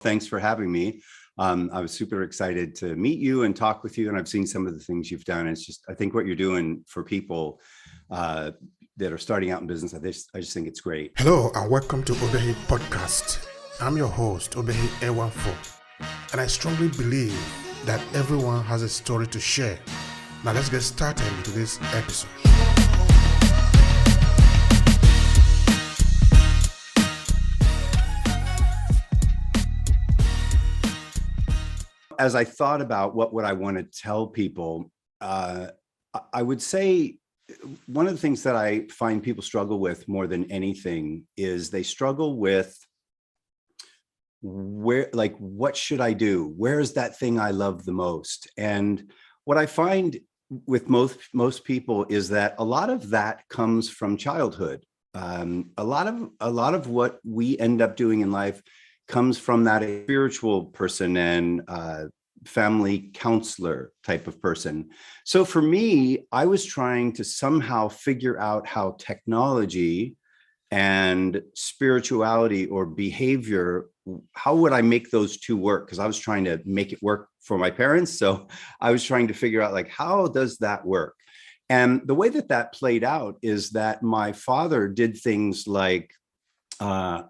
Thanks for having me. I was super excited to meet you and talk with you, and I've seen some of the things you've done. It's just, I think what you're doing for people that are starting out in business, I just think it's great. Hello and welcome to Obehi Podcast. I'm your host, Obehi A14, and I strongly believe that everyone has a story to share. Now let's get started into this episode. As I thought about what would I want to tell people, I would say one of the things that I find people struggle with more than anything is they struggle with what should I do? Where is that thing I love the most? And what I find with most people is that a lot of that comes from childhood. A lot of what we end up doing in life comes from that spiritual person and family counselor type of person. So for me, I was trying to somehow figure out how technology and spirituality or behavior, how would I make those two work? Because I was trying to make it work for my parents. So I was trying to figure out, like, how does that work? And the way that played out is that my father did things like I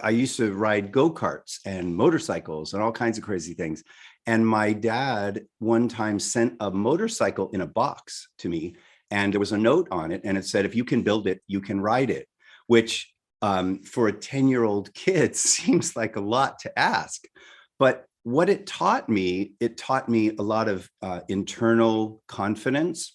used to ride go-karts and motorcycles and all kinds of crazy things. And my dad one time sent a motorcycle in a box to me, and there was a note on it, and it said, if you can build it, you can ride it, which for a 10-year-old kid seems like a lot to ask. But what it taught me a lot of internal confidence.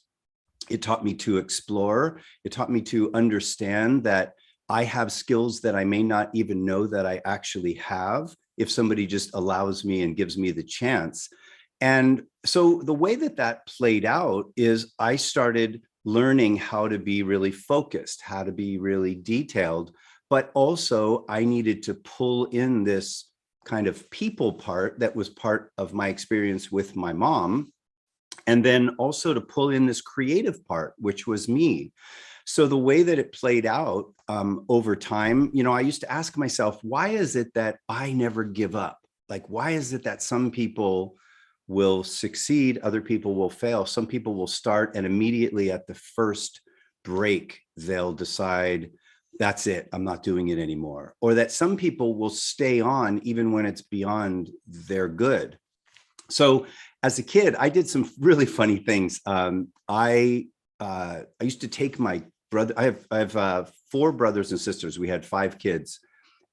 It taught me to explore. It taught me to understand that I have skills that I may not even know that I actually have if somebody just allows me and gives me the chance. And so the way that played out is I started learning how to be really focused, how to be really detailed, but also I needed to pull in this kind of people part that was part of my experience with my mom, and then also to pull in this creative part, which was me. So the way that it played out over time, I used to ask myself, why is it that I never give up? Like, why is it that some people will succeed, other people will fail? Some people will start and immediately at the first break, they'll decide, that's it, I'm not doing it anymore. Or that some people will stay on even when it's beyond their good. So as a kid, I did some really funny things. I used to take my brother. I have 4 brothers and sisters. We had 5 kids,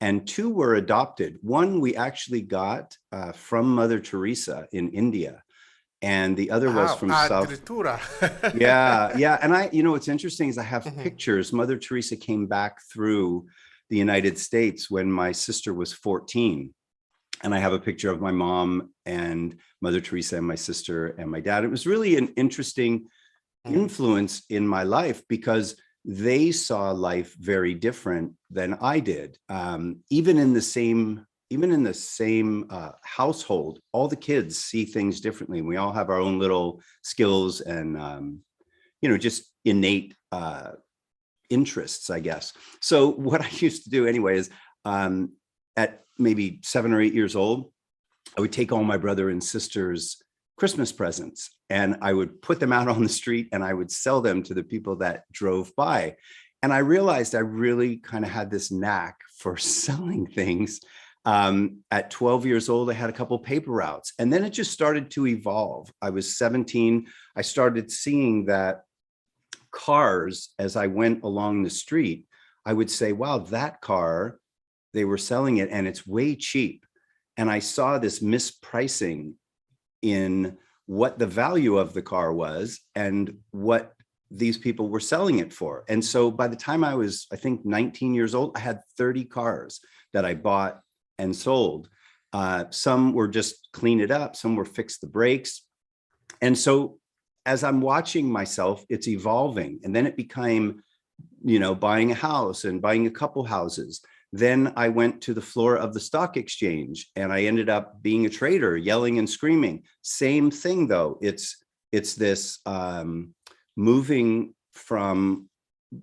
and 2 were adopted. One we actually got from Mother Teresa in India, and the other was from South. Yeah. And what's interesting is I have pictures. Mother Teresa came back through the United States when my sister was 14. And I have a picture of my mom and Mother Teresa and my sister and my dad. It was really an interesting influence in my life because they saw life very different than I did. Even in the same household, all the kids see things differently. We all have our own little skills and just innate interests, I guess. So what I used to do anyway is at maybe 7 or 8 years old, I would take all my brother and sisters' Christmas presents and I would put them out on the street and I would sell them to the people that drove by. And I realized I really kind of had this knack for selling things. At 12 years old, I had a couple paper routes, and then it just started to evolve. I was 17. I started seeing that cars, as I went along the street, I would say, wow, that car, they were selling it and it's way cheap. And I saw this mispricing in what the value of the car was and what these people were selling it for. And so by the time I was, I think, 19 years old, I had 30 cars that I bought and sold. Some were just clean it up, some were fix the brakes. And so as I'm watching myself, it's evolving. And then it became, buying a house and buying a couple houses. Then I went to the floor of the stock exchange and I ended up being a trader, yelling and screaming. Same thing though. It's this moving from,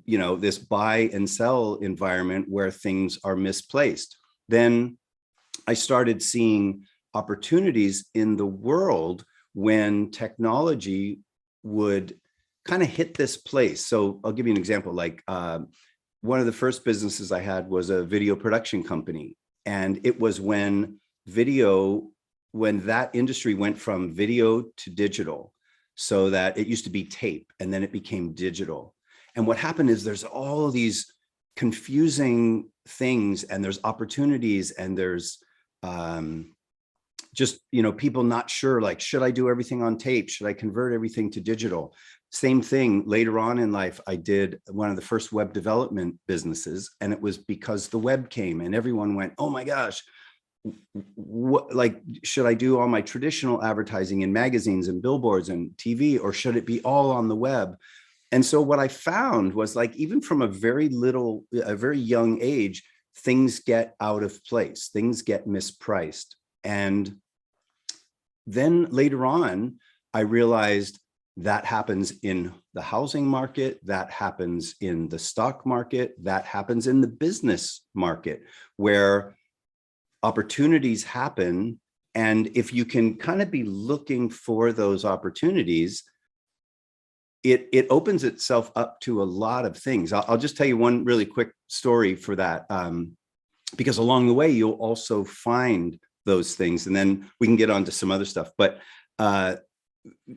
this buy and sell environment where things are misplaced. then I started seeing opportunities in the world when technology would kind of hit this place. So I'll give you an example. Like one of the first businesses I had was a video production company. And it was when that industry went from video to digital, so that it used to be tape and then it became digital. And what happened is there's all of these confusing things, and there's opportunities, and there's just, people not sure, like, should I do everything on tape? Should I convert everything to digital? Same thing later on in life. I did one of the first web development businesses, and it was because the web came and everyone went, oh my gosh, what, like, should I do all my traditional advertising in magazines and billboards and TV, or should it be all on the web? And so what I found was, like, even from a very young age, things get out of place, things get mispriced. And then later on, I realized that happens in the housing market, that happens in the stock market, that happens in the business market, where opportunities happen. And if you can kind of be looking for those opportunities, it opens itself up to a lot of things. I'll just tell you one really quick story for that, because along the way, you'll also find those things, and then we can get on to some other stuff. But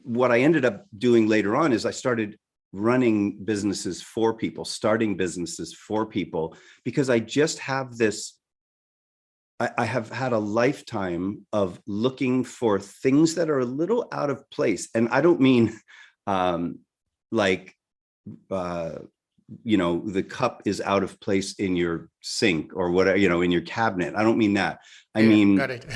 what I ended up doing later on is I started running businesses for people, starting businesses for people, because I just have this, I have had a lifetime of looking for things that are a little out of place. And I don't mean the cup is out of place in your sink or whatever, in your cabinet. I don't mean that. I mean, got it.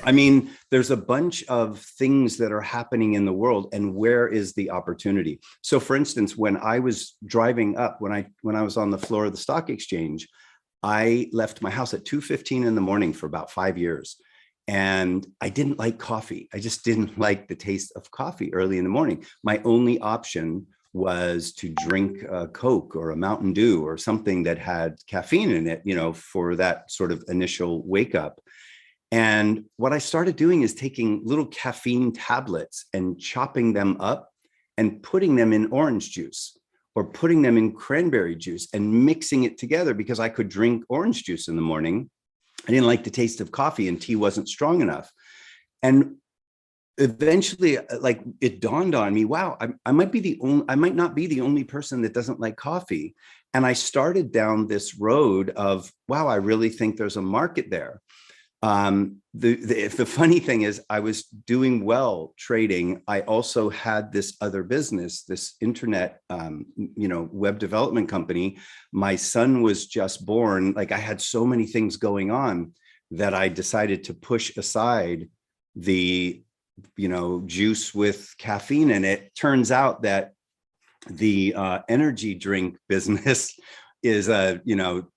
I mean, there's a bunch of things that are happening in the world, and where is the opportunity? So for instance, when I was driving up, when I was on the floor of the stock exchange, I left my house at 2:15 in the morning for about 5 years. And I didn't like coffee. I just didn't like the taste of coffee early in the morning. My only option was to drink a Coke or a Mountain Dew or something that had caffeine in it, for that sort of initial wake up. And what I started doing is taking little caffeine tablets and chopping them up and putting them in orange juice, or putting them in cranberry juice and mixing it together, because I could drink orange juice in the morning. I didn't like the taste of coffee, and tea wasn't strong enough. And eventually, like, it dawned on me, wow, I might not be the only person that doesn't like coffee. And I started down this road of, wow, I really think there's a market there. The funny thing is, I was doing well trading. I also had this other business, this internet, web development company. My son was just born. Like, I had so many things going on that I decided to push aside the, juice with caffeine in it. Turns out that the energy drink business is a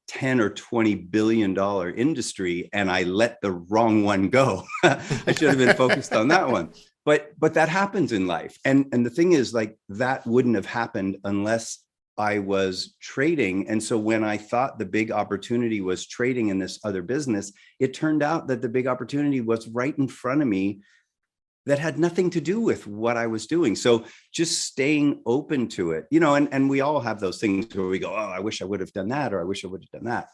10 or 20 billion dollar industry, and I let the wrong one go. I should have been focused on that one. But that happens in life. And the thing is, like, that wouldn't have happened unless I was trading. And so when I thought the big opportunity was trading in this other business, it turned out that the big opportunity was right in front of me, that had nothing to do with what I was doing. So just staying open to it, and we all have those things where we go, oh, I wish I would have done that, or I wish I would have done that.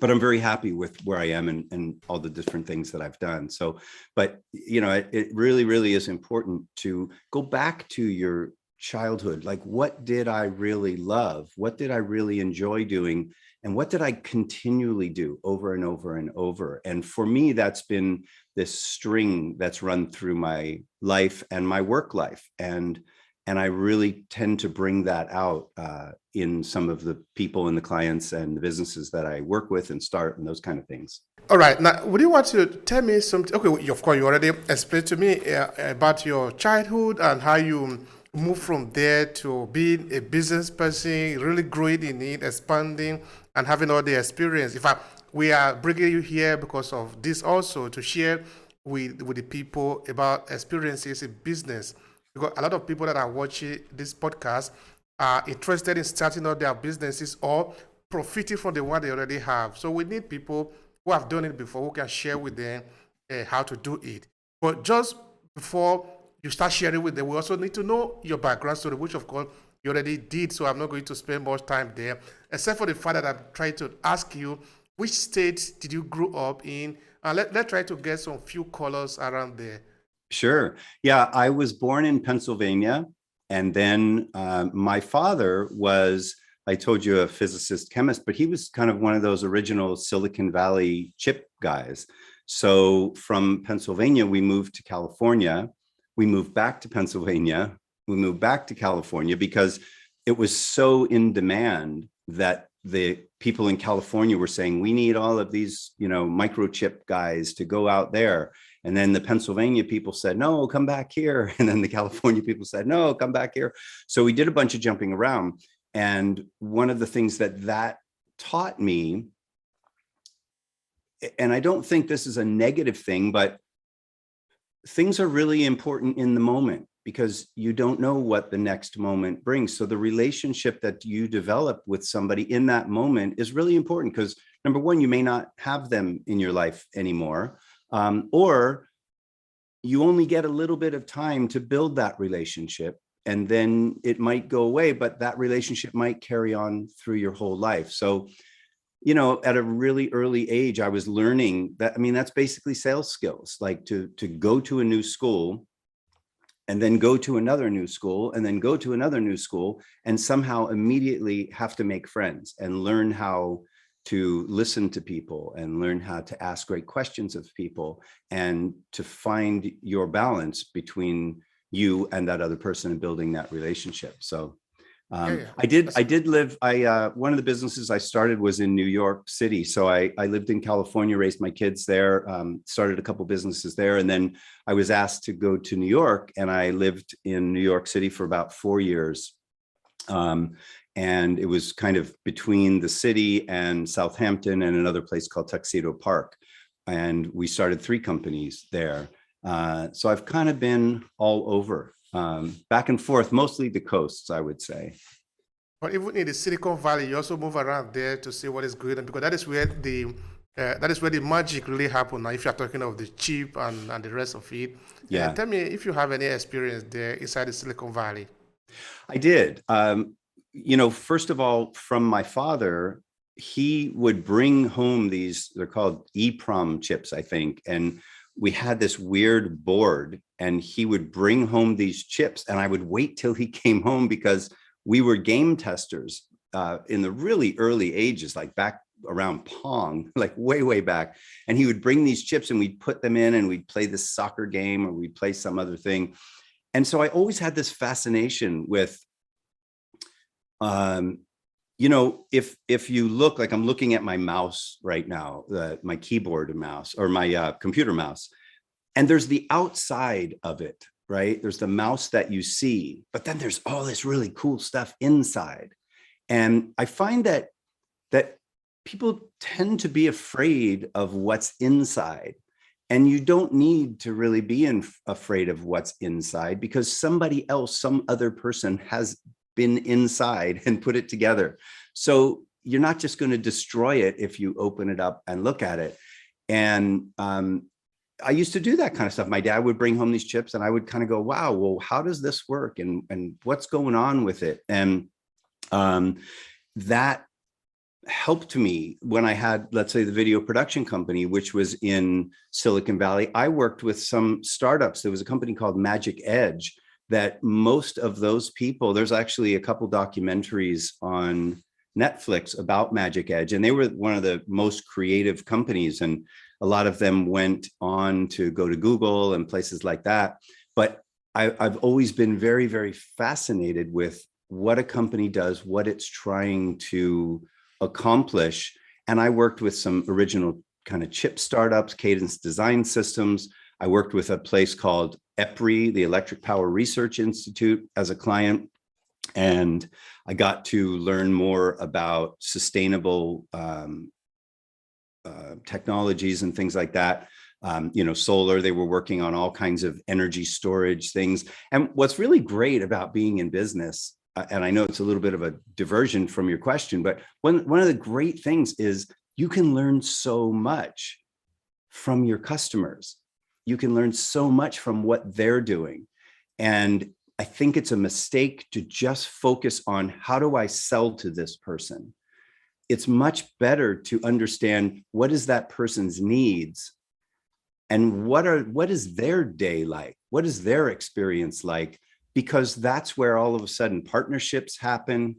But I'm very happy with where I am and all the different things that I've done. So, but, it really, really is important to go back to your childhood. Like, what did I really love? What did I really enjoy doing? And what did I continually do over and over and over? And for me, that's been this string that's run through my life and my work life. And I really tend to bring that out in some of the people and the clients and the businesses that I work with and start, and those kind of things. All right. Now, would you want to tell me something? Okay, of course, you already explained to me about your childhood and how you moved from there to being a business person, really growing in it, expanding, and having all the experience. In fact, we are bringing you here because of this also, to share with the people about experiences in business. Because a lot of people that are watching this podcast are interested in starting out their businesses or profiting from the one they already have. So we need people who have done it before, who can share with them how to do it. But just before you start sharing with them, we also need to know your background story, which of course you already did. So I'm not going to spend much time there, except for the fact that I'm trying to ask you, which state did you grow up in? Let's try to get some few colors around there. Sure. Yeah, I was born in Pennsylvania. And then my father was, I told you, a physicist chemist, but he was kind of one of those original Silicon Valley chip guys. So from Pennsylvania, we moved to California. We moved back to Pennsylvania. We moved back to California because it was so in demand that the people in California were saying, we need all of these, microchip guys to go out there. And then the Pennsylvania people said, no, come back here. And then the California people said, no, come back here. So we did a bunch of jumping around. And one of the things that taught me, and I don't think this is a negative thing, but things are really important in the moment because you don't know what the next moment brings. So the relationship that you develop with somebody in that moment is really important because, number one, you may not have them in your life anymore. Or you only get a little bit of time to build that relationship and then it might go away, but that relationship might carry on through your whole life. So, at a really early age, I was learning that, that's basically sales skills, like to go to a new school and then go to another new school and then go to another new school and somehow immediately have to make friends and learn how to listen to people and learn how to ask great questions of people and to find your balance between you and that other person and building that relationship. So I did live, one of the businesses I started was in New York City. So I lived in California, raised my kids there, started a couple businesses there. And then I was asked to go to New York and I lived in New York City for about 4 years. And it was kind of between the city and Southampton and another place called Tuxedo Park. And we started 3 companies there. So I've kind of been all over, back and forth, mostly the coasts, I would say. But even in the Silicon Valley, you also move around there to see what is good, and because that is where the magic really happens. Now, if you're talking of the chip and the rest of it, Yeah. Tell me if you have any experience there inside the Silicon Valley. I did. First of all, from my father, he would bring home these, they're called EEPROM chips, I think. And we had this weird board and he would bring home these chips and I would wait till he came home because we were game testers in the really early ages, like back around Pong, like way, way back. And he would bring these chips and we'd put them in and we'd play this soccer game or we'd play some other thing. And so I always had this fascination with, if you look, like I'm looking at my mouse right now, my keyboard mouse or my computer mouse, and there's the outside of it, right? There's the mouse that you see, but then there's all this really cool stuff inside. And I find that people tend to be afraid of what's inside. And you don't need to really be afraid of what's inside because somebody else, some other person has been inside and put it together. So you're not just going to destroy it if you open it up and look at it. And I used to do that kind of stuff. My dad would bring home these chips and I would kind of go, wow, well, how does this work? And what's going on with it? And that helped me when I had, let's say, the video production company, which was in Silicon Valley. I worked with some startups. There was a company called Magic Edge that most of those people, there's actually a couple documentaries on Netflix about Magic Edge, and they were one of the most creative companies. And a lot of them went on to go to Google and places like that. But I've always been very, very fascinated with what a company does, what it's trying to accomplish. And I worked with some original kind of chip startups, Cadence Design Systems. I worked with a place called EPRI, the Electric Power Research Institute, as a client. And I got to learn more about sustainable technologies and things like that. Solar, they were working on all kinds of energy storage things. And what's really great about being in business, and I know it's a little bit of a diversion from your question, but one of the great things is you can learn so much from your customers. You can learn so much from what they're doing. And I think it's a mistake to just focus on how do I sell to this person? It's much better to understand what is that person's needs and what is their day like? What is their experience like? Because that's where all of a sudden partnerships happen.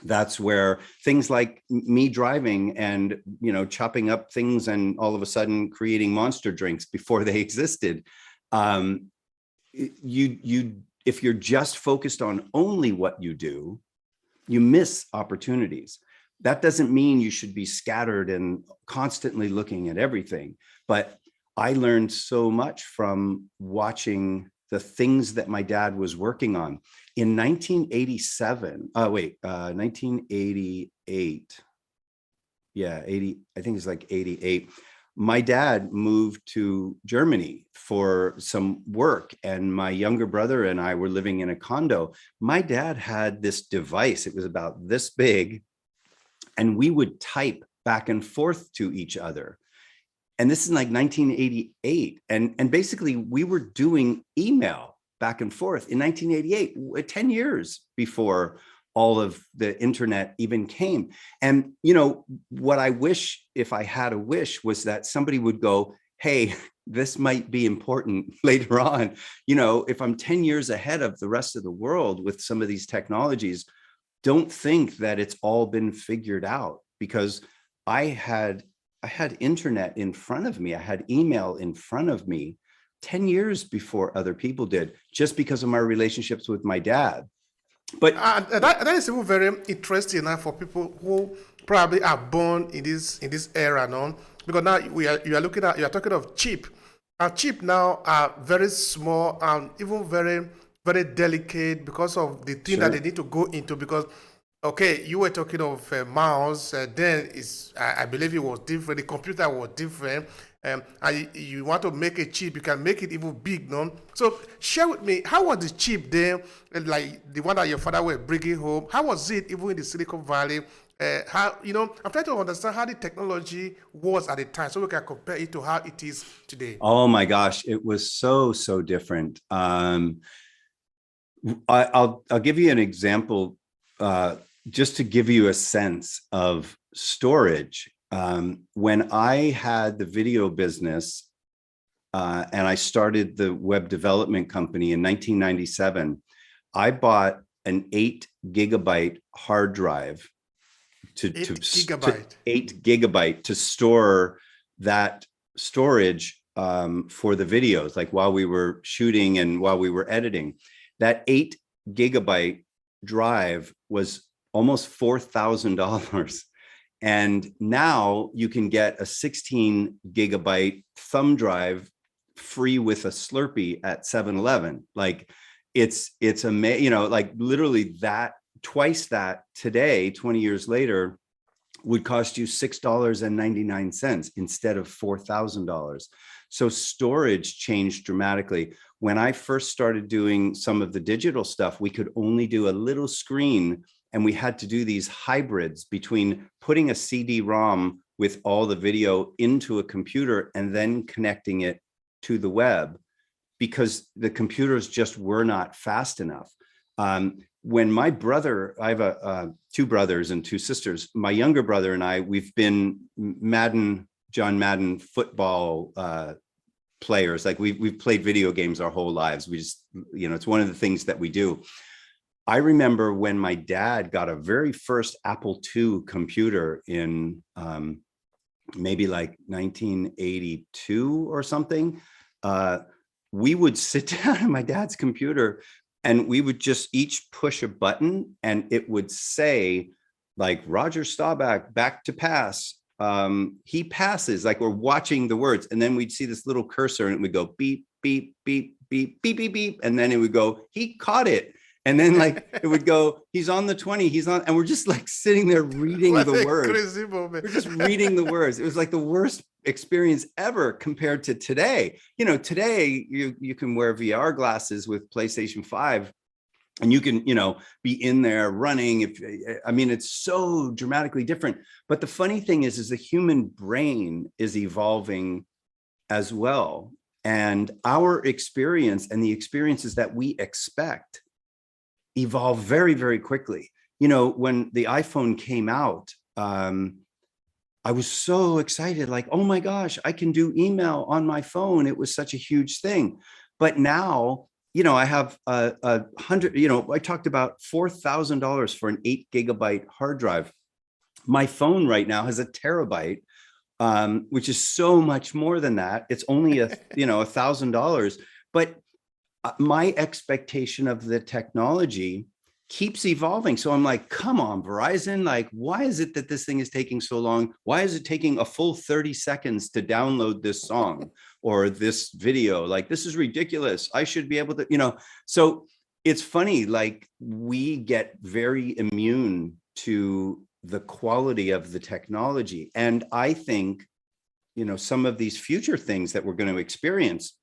That's where things like me driving and, chopping up things and all of a sudden creating monster drinks before they existed. If you're just focused on only what you do, you miss opportunities. That doesn't mean you should be scattered and constantly looking at everything. But I learned so much from watching the things that my dad was working on. In 1988. Yeah, 80, I think it's like 88. My dad moved to Germany for some work, and my younger brother and I were living in a condo. My dad had this device. It was about this big, and we would type back and forth to each other. And this is like 1988. And basically we were doing email back and forth in 1988, 10 years before all of the internet even came. And, what I wish, if I had a wish, was that somebody would go, hey, this might be important later on. If I'm 10 years ahead of the rest of the world with some of these technologies, don't think that it's all been figured out, because I had internet in front of me. I had email in front of me 10 years before other people did, just because of my relationships with my dad. But that is even very interesting now for people who probably are born in this era now, because now you are talking of chip. Our chip now are very small and even very, very delicate because of the thing that they need to go into. Because okay, you were talking of mouse. Then I believe it was different. The computer was different. And you want to make a chip, you can make it even big, no? So share with me, how was the chip there, like the one that your father were bringing home? How was it even in the Silicon Valley? I'm trying to understand how the technology was at the time, so we can compare it to how it is today. Oh my gosh, it was so different. I'll give you an example. Just to give you a sense of storage, when I had the video business and I started the web development company in 1997, I bought an 8 gigabyte hard drive to 8 gigabyte to store that storage for the videos, like while we were shooting and while we were editing. That 8 gigabyte drive was almost $4,000. And now you can get a 16 gigabyte thumb drive free with a Slurpee at 7-Eleven. Like it's amazing, like literally that, twice that today, 20 years later, would cost you $6.99 instead of $4,000. So storage changed dramatically. When I first started doing some of the digital stuff, we could only do a little screen, and we had to do these hybrids between putting a CD-ROM with all the video into a computer and then connecting it to the web, because the computers just were not fast enough. When my brother, I have 2 brothers and 2 sisters, my younger brother and I, we've been John Madden football players. Like we've played video games our whole lives. We just, it's one of the things that we do. I remember when my dad got a very first Apple II computer in maybe like 1982 or something. We would sit down at my dad's computer and we would just each push a button and it would say like Roger Staubach back to pass. He passes, like we're watching the words. And then we'd see this little cursor and it would go beep, beep, beep, beep, beep, beep, beep. And then it would go, he caught it. And then like it would go, he's on the 20, he's on, and we're just like sitting there reading the words. Crazy moment. We're just reading the words. It was like the worst experience ever compared to today. Today you can wear VR glasses with PlayStation 5 and you can, be in there running. It's so dramatically different. But the funny thing is the human brain is evolving as well. And our experience and the experiences that we expect evolve very, very quickly. When the iPhone came out, I was so excited, like, oh my gosh, I can do email on my phone. It was such a huge thing. But now, I have a hundred, I talked about $4,000 for an 8 gigabyte hard drive. My phone right now has a terabyte, which is so much more than that. It's only $1,000, but my expectation of the technology keeps evolving. So I'm like, come on, Verizon, like, why is it that this thing is taking so long? Why is it taking a full 30 seconds to download this song or this video? Like, this is ridiculous. I should be able to, so it's funny, like we get very immune to the quality of the technology. And I think, some of these future things that we're going to experience,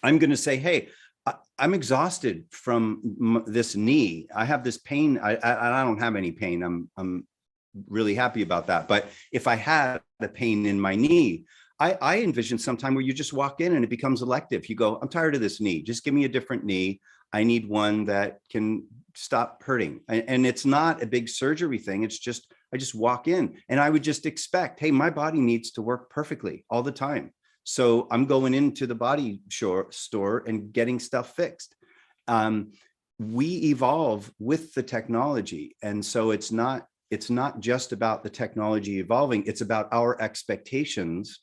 I'm going to say, hey, I'm exhausted from this knee. I have this pain. I don't have any pain. I'm really happy about that. But if I had a pain in my knee, I envision some time where you just walk in and it becomes elective. You go, I'm tired of this knee. Just give me a different knee. I need one that can stop hurting. And it's not a big surgery thing. It's just, I just walk in and I would just expect, hey, my body needs to work perfectly all the time. So I'm going into the body store and getting stuff fixed. We evolve with the technology. And so it's not just about the technology evolving, it's about our expectations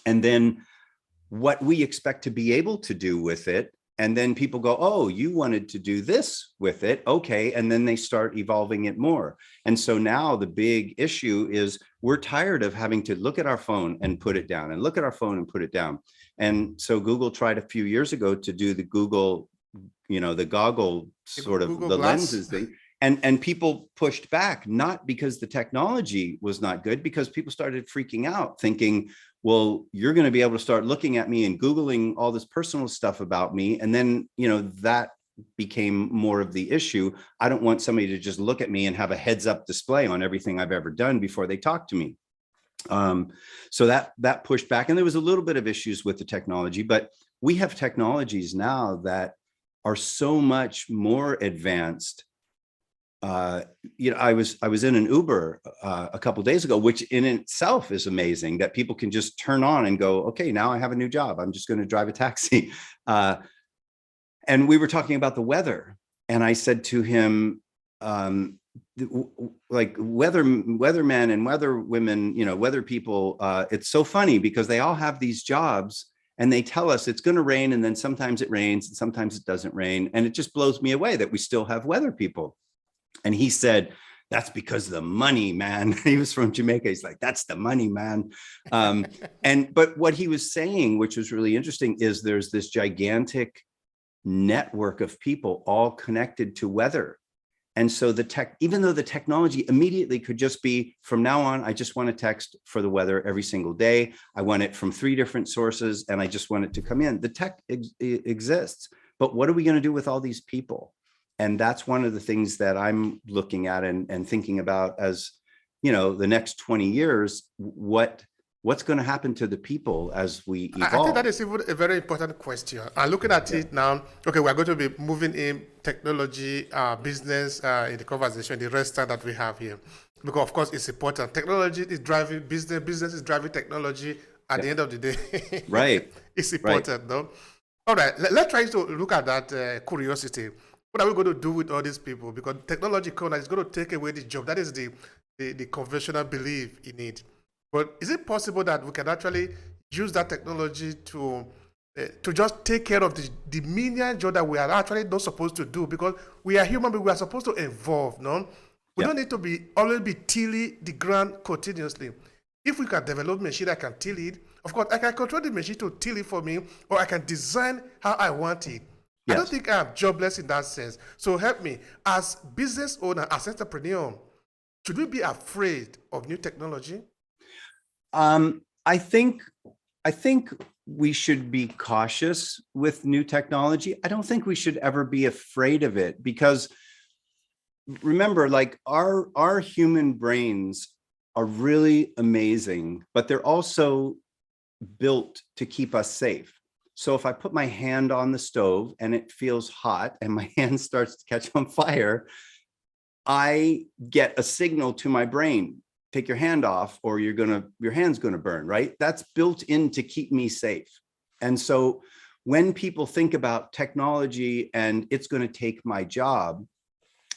and then what we expect to be able to do with it. And then people go, oh, you wanted to do this with it. Okay. And then they start evolving it more. And so now the big issue is we're tired of having to look at our phone and put it down and look at our phone and put it down. And so Google tried a few years ago to do the Google, the goggle sort of Google the Glass lenses thing. And people pushed back, not because the technology was not good, because people started freaking out thinking, well, you're going to be able to start looking at me and Googling all this personal stuff about me. And then, that became more of the issue. I don't want somebody to just look at me and have a heads up display on everything I've ever done before they talk to me. So that pushed back. And there was a little bit of issues with the technology, but we have technologies now that are so much more advanced. I was in an Uber a couple of days ago, which in itself is amazing that people can just turn on and go, okay, now I have a new job. I'm just going to drive a taxi. And we were talking about the weather. And I said to him, like weathermen and weather women, weather people, it's so funny because they all have these jobs and they tell us it's going to rain. And then sometimes it rains and sometimes it doesn't rain. And it just blows me away that we still have weather people. And he said, that's because of the money, man. He was from Jamaica. He's like, that's the money, man. But what he was saying, which was really interesting, is there's this gigantic network of people all connected to weather. And so even though the technology immediately could just be from now on, I just want to text for the weather every single day. I want it from 3 different sources and I just want it to come in. The tech exists, but what are we going to do with all these people? And that's one of the things that I'm looking at and thinking about as, the next 20 years, what's going to happen to the people as we evolve? I think that is even a very important question. I'm looking at it now. Okay, we're going to be moving in technology, business in the conversation, the rest that we have here. Because, of course, it's important. Technology is driving business. Business is driving technology at the end of the day. Right. It's important, though. All right, let's try to look at that curiosity. What are we going to do with all these people? Because technology is going to take away the job. That is the conventional belief in it. But is it possible that we can actually use that technology to just take care of the menial job that we are actually not supposed to do? Because we are human, but we are supposed to evolve, no? We don't need to always be tilling the ground continuously. If we can develop a machine that can till it, of course, I can control the machine to till it for me, or I can design how I want it. Yes. I don't think I'm jobless in that sense. So help me, as business owner, as entrepreneur, should we be afraid of new technology? I think we should be cautious with new technology. I don't think we should ever be afraid of it, because remember, like our human brains are really amazing, but they're also built to keep us safe. So if I put my hand on the stove and it feels hot and my hand starts to catch on fire, I get a signal to my brain, take your hand off or your hand's gonna burn, right? That's built in to keep me safe. And so when people think about technology and it's gonna take my job,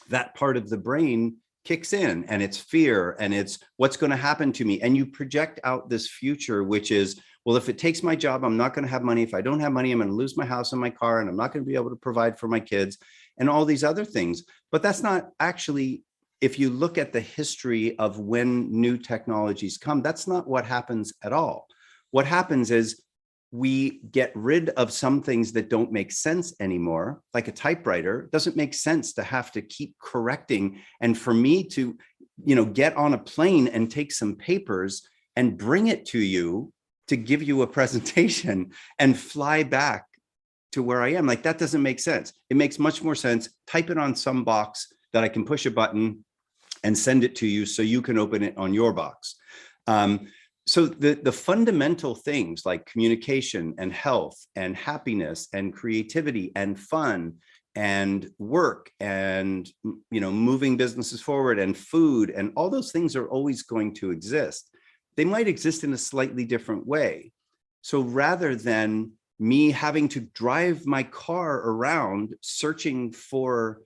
that part of the brain kicks in, and it's fear, and it's what's going to happen to me. And you project out this future, which is, well, if it takes my job, I'm not going to have money. If I don't have money, I'm going to lose my house and my car, and I'm not going to be able to provide for my kids and all these other things. But that's not actually, if you look at the history of when new technologies come, that's not what happens at all. What happens is we get rid of some things that don't make sense anymore. Like a typewriter, it doesn't make sense to have to keep correcting. And for me to, get on a plane and take some papers and bring it to you to give you a presentation and fly back to where I am, like that doesn't make sense. It makes much more sense. Type it on some box that I can push a button and send it to you so you can open it on your box. So the fundamental things like communication and health and happiness and creativity and fun and work and, moving businesses forward and food and all those things are always going to exist. They might exist in a slightly different way. So rather than me having to drive my car around searching for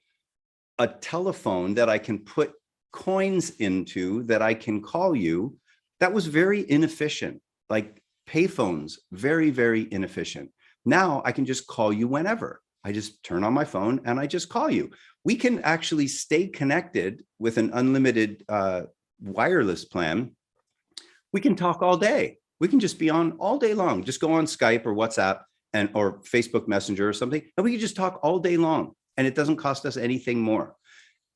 a telephone that I can put coins into that I can call you, that was very inefficient. Like payphones, very, very inefficient. Now I can just call you whenever. I just turn on my phone and I just call you. We can actually stay connected with an unlimited wireless plan. We can talk all day. We can just be on all day long. Just go on Skype or WhatsApp or Facebook Messenger or something, and we can just talk all day long, and it doesn't cost us anything more.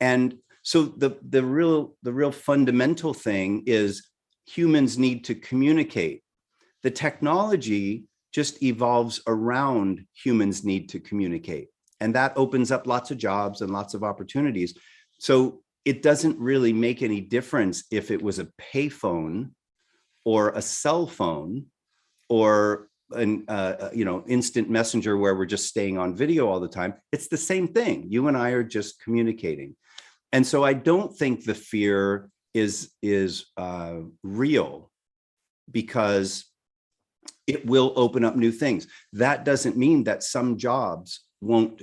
And so the real fundamental thing is humans need to communicate. The technology just evolves around humans need to communicate. And that opens up lots of jobs and lots of opportunities. So it doesn't really make any difference if it was a payphone or a cell phone or an instant messenger where we're just staying on video all the time. It's the same thing. You and I are just communicating. And so I don't think the fear is real, because it will open up new things. That doesn't mean that some jobs won't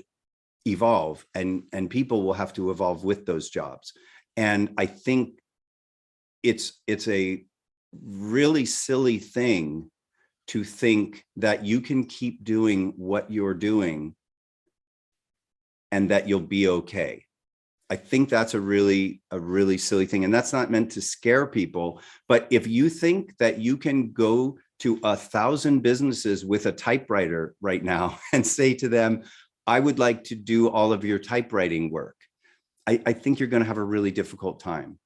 evolve and people will have to evolve with those jobs. And I think it's a really silly thing to think that you can keep doing what you're doing and that you'll be okay. I think that's a really silly thing. And that's not meant to scare people. But if you think that you can go to 1,000 businesses with a typewriter right now and say to them, I would like to do all of your typewriting work, I think you're going to have a really difficult time.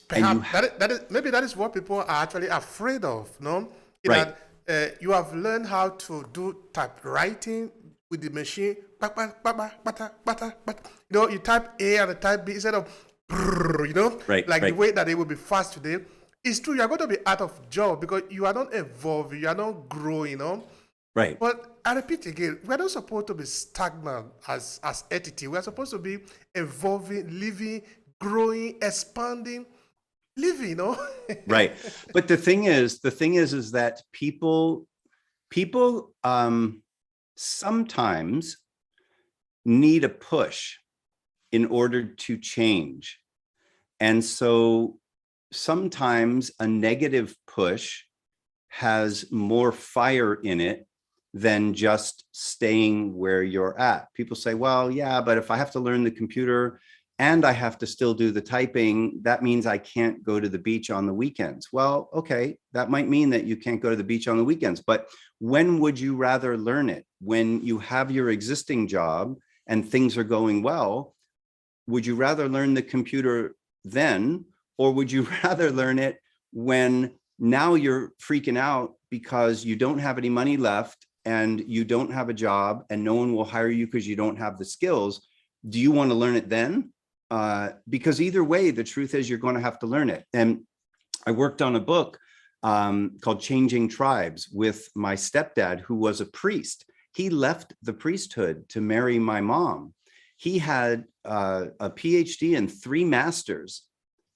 Perhaps maybe that is what people are actually afraid of, no? Right. That you have learned how to do typewriting with the machine. You type A and type B instead of, right, the way that it will be fast today. It's true, you're going to be out of job because you are not evolving, you are not growing, Right. But I repeat again, we're not supposed to be stagnant as entity. We're supposed to be evolving, living, growing, expanding, living, Right. But the thing is that people sometimes need a push in order to change. And so sometimes a negative push has more fire in it than just staying where you're at. People say, well, yeah, but if I have to learn the computer and I have to still do the typing, that means I can't go to the beach on the weekends. Well, okay, that might mean that you can't go to the beach on the weekends, but when would you rather learn it? When you have your existing job and things are going well, would you rather learn the computer then, or would you rather learn it when now you're freaking out because you don't have any money left and you don't have a job and no one will hire you because you don't have the skills, do you want to learn it then? Because either way, the truth is you're going to have to learn it. And I worked on a book called Changing Tribes with my stepdad, who was a priest. He left the priesthood to marry my mom. He had a PhD and 3 master's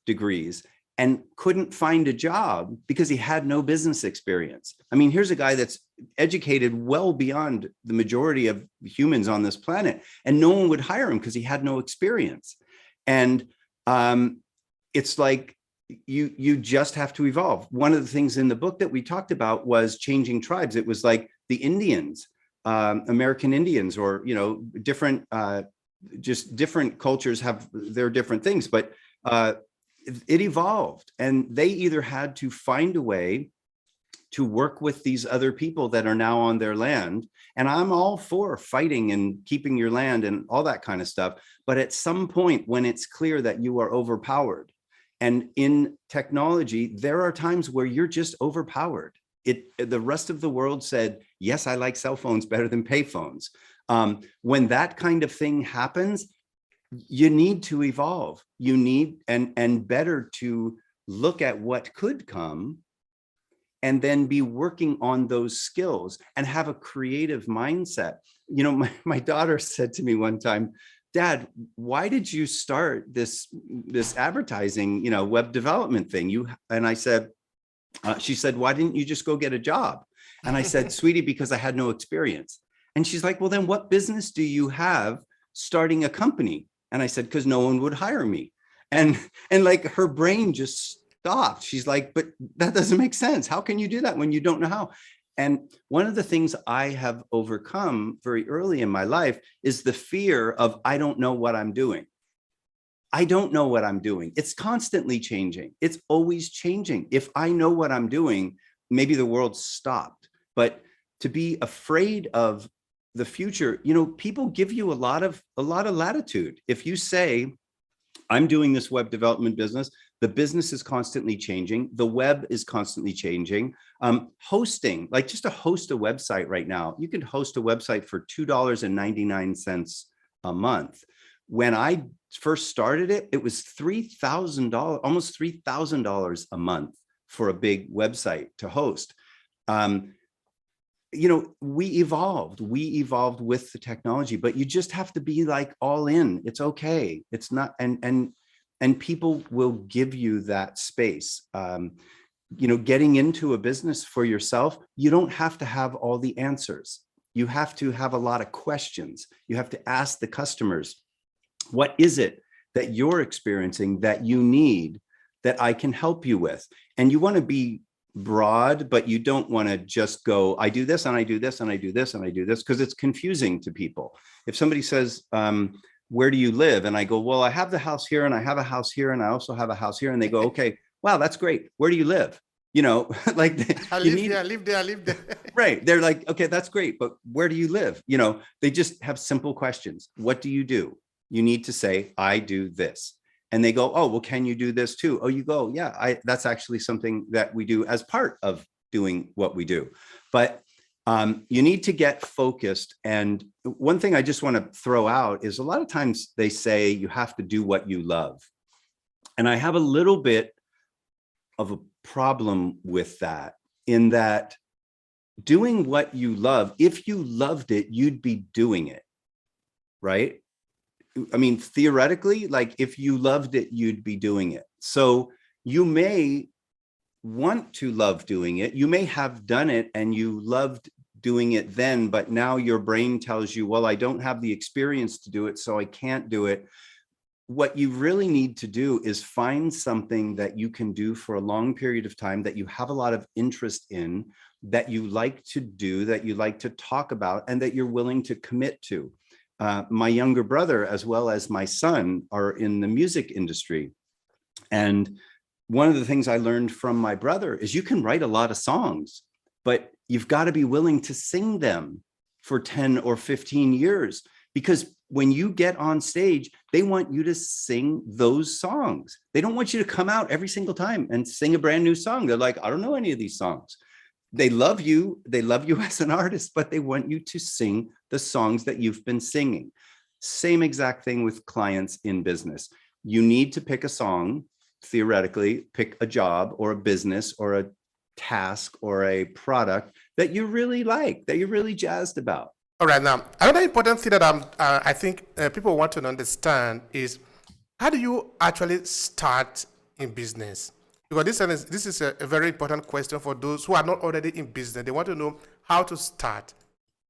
degrees and couldn't find a job because he had no business experience. I mean, here's a guy that's educated well beyond the majority of humans on this planet, and no one would hire him because he had no experience. And it's like, you just have to evolve. One of the things in the book that we talked about was changing tribes. It was like the Indians, American Indians, or, different, just different cultures have their different things, but it evolved, and they either had to find a way to work with these other people that are now on their land. And I'm all for fighting and keeping your land and all that kind of stuff. But at some point, when it's clear that you are overpowered, and in technology, there are times where you're just overpowered. The rest of the world said, yes, I like cell phones better than pay phones. When that kind of thing happens, you need to evolve. You need, and better to look at what could come and then be working on those skills and have a creative mindset. My daughter said to me one time, Dad, why did you start this advertising, web development thing? And I said, she said, why didn't you just go get a job? And I said, sweetie, because I had no experience. And she's like, well, then what business do you have starting a company? And I said, because no one would hire me. And like her brain just stopped. She's like, but that doesn't make sense. How can you do that when you don't know how? And one of the things I have overcome very early in my life is the fear of, I don't know what I'm doing. I don't know what I'm doing. It's constantly changing. It's always changing. If I know what I'm doing, maybe the world stopped. But to be afraid of the future, people give you a lot of latitude. If you say, I'm doing this web development business, the business is constantly changing. The web is constantly changing. Hosting, like just to host a website right now, you can host a website for $2.99 a month. When I first started it, it was $3,000, almost $3,000 a month for a big website to host. We evolved with the technology, but you just have to be like all in. It's okay. It's not, and people will give you that space. Getting into a business for yourself, you don't have to have all the answers. You have to have a lot of questions. You have to ask the customers, what is it that you're experiencing that you need that I can help you with? And you want to be broad, but you don't want to just go, I do this and I do this and I do this and I do this, because it's confusing to people. If somebody says, where do you live? And I go, well, I have the house here and I have a house here and I also have a house here. And they go, okay, wow, that's great. Where do you live? Like I live there. Right. They're like, okay, that's great. But where do you live? They just have simple questions. What do you do? You need to say, I do this. And they go, oh, well, can you do this too? Oh, you go, yeah, that's actually something that we do as part of doing what we do. But you need to get focused. And one thing I just want to throw out is a lot of times they say you have to do what you love. And I have a little bit of a problem with that, in that doing what you love, if you loved it, you'd be doing it, right? I mean, theoretically, like if you loved it, you'd be doing it. So you may want to love doing it. You may have done it and you loved doing it then, but now your brain tells you, well, I don't have the experience to do it, so I can't do it. What you really need to do is find something that you can do for a long period of time, that you have a lot of interest in, that you like to do, that you like to talk about, and that you're willing to commit to. My younger brother, as well as my son, are in the music industry. And one of the things I learned from my brother is you can write a lot of songs, but you've got to be willing to sing them for 10 or 15 years, because when you get on stage, they want you to sing those songs. They don't want you to come out every single time and sing a brand new song. They're like, I don't know any of these songs. they love you. They love you as an artist, but they want you to sing the songs that you've been singing. Same exact thing with clients in business. You need to pick a song, theoretically, pick a job or a business or a task or a product that you really like, that you're really jazzed about. All right, now another important thing that I think people want to understand is, how do you actually start in business? Because this is a very important question for those who are not already in business. They want to know how to start.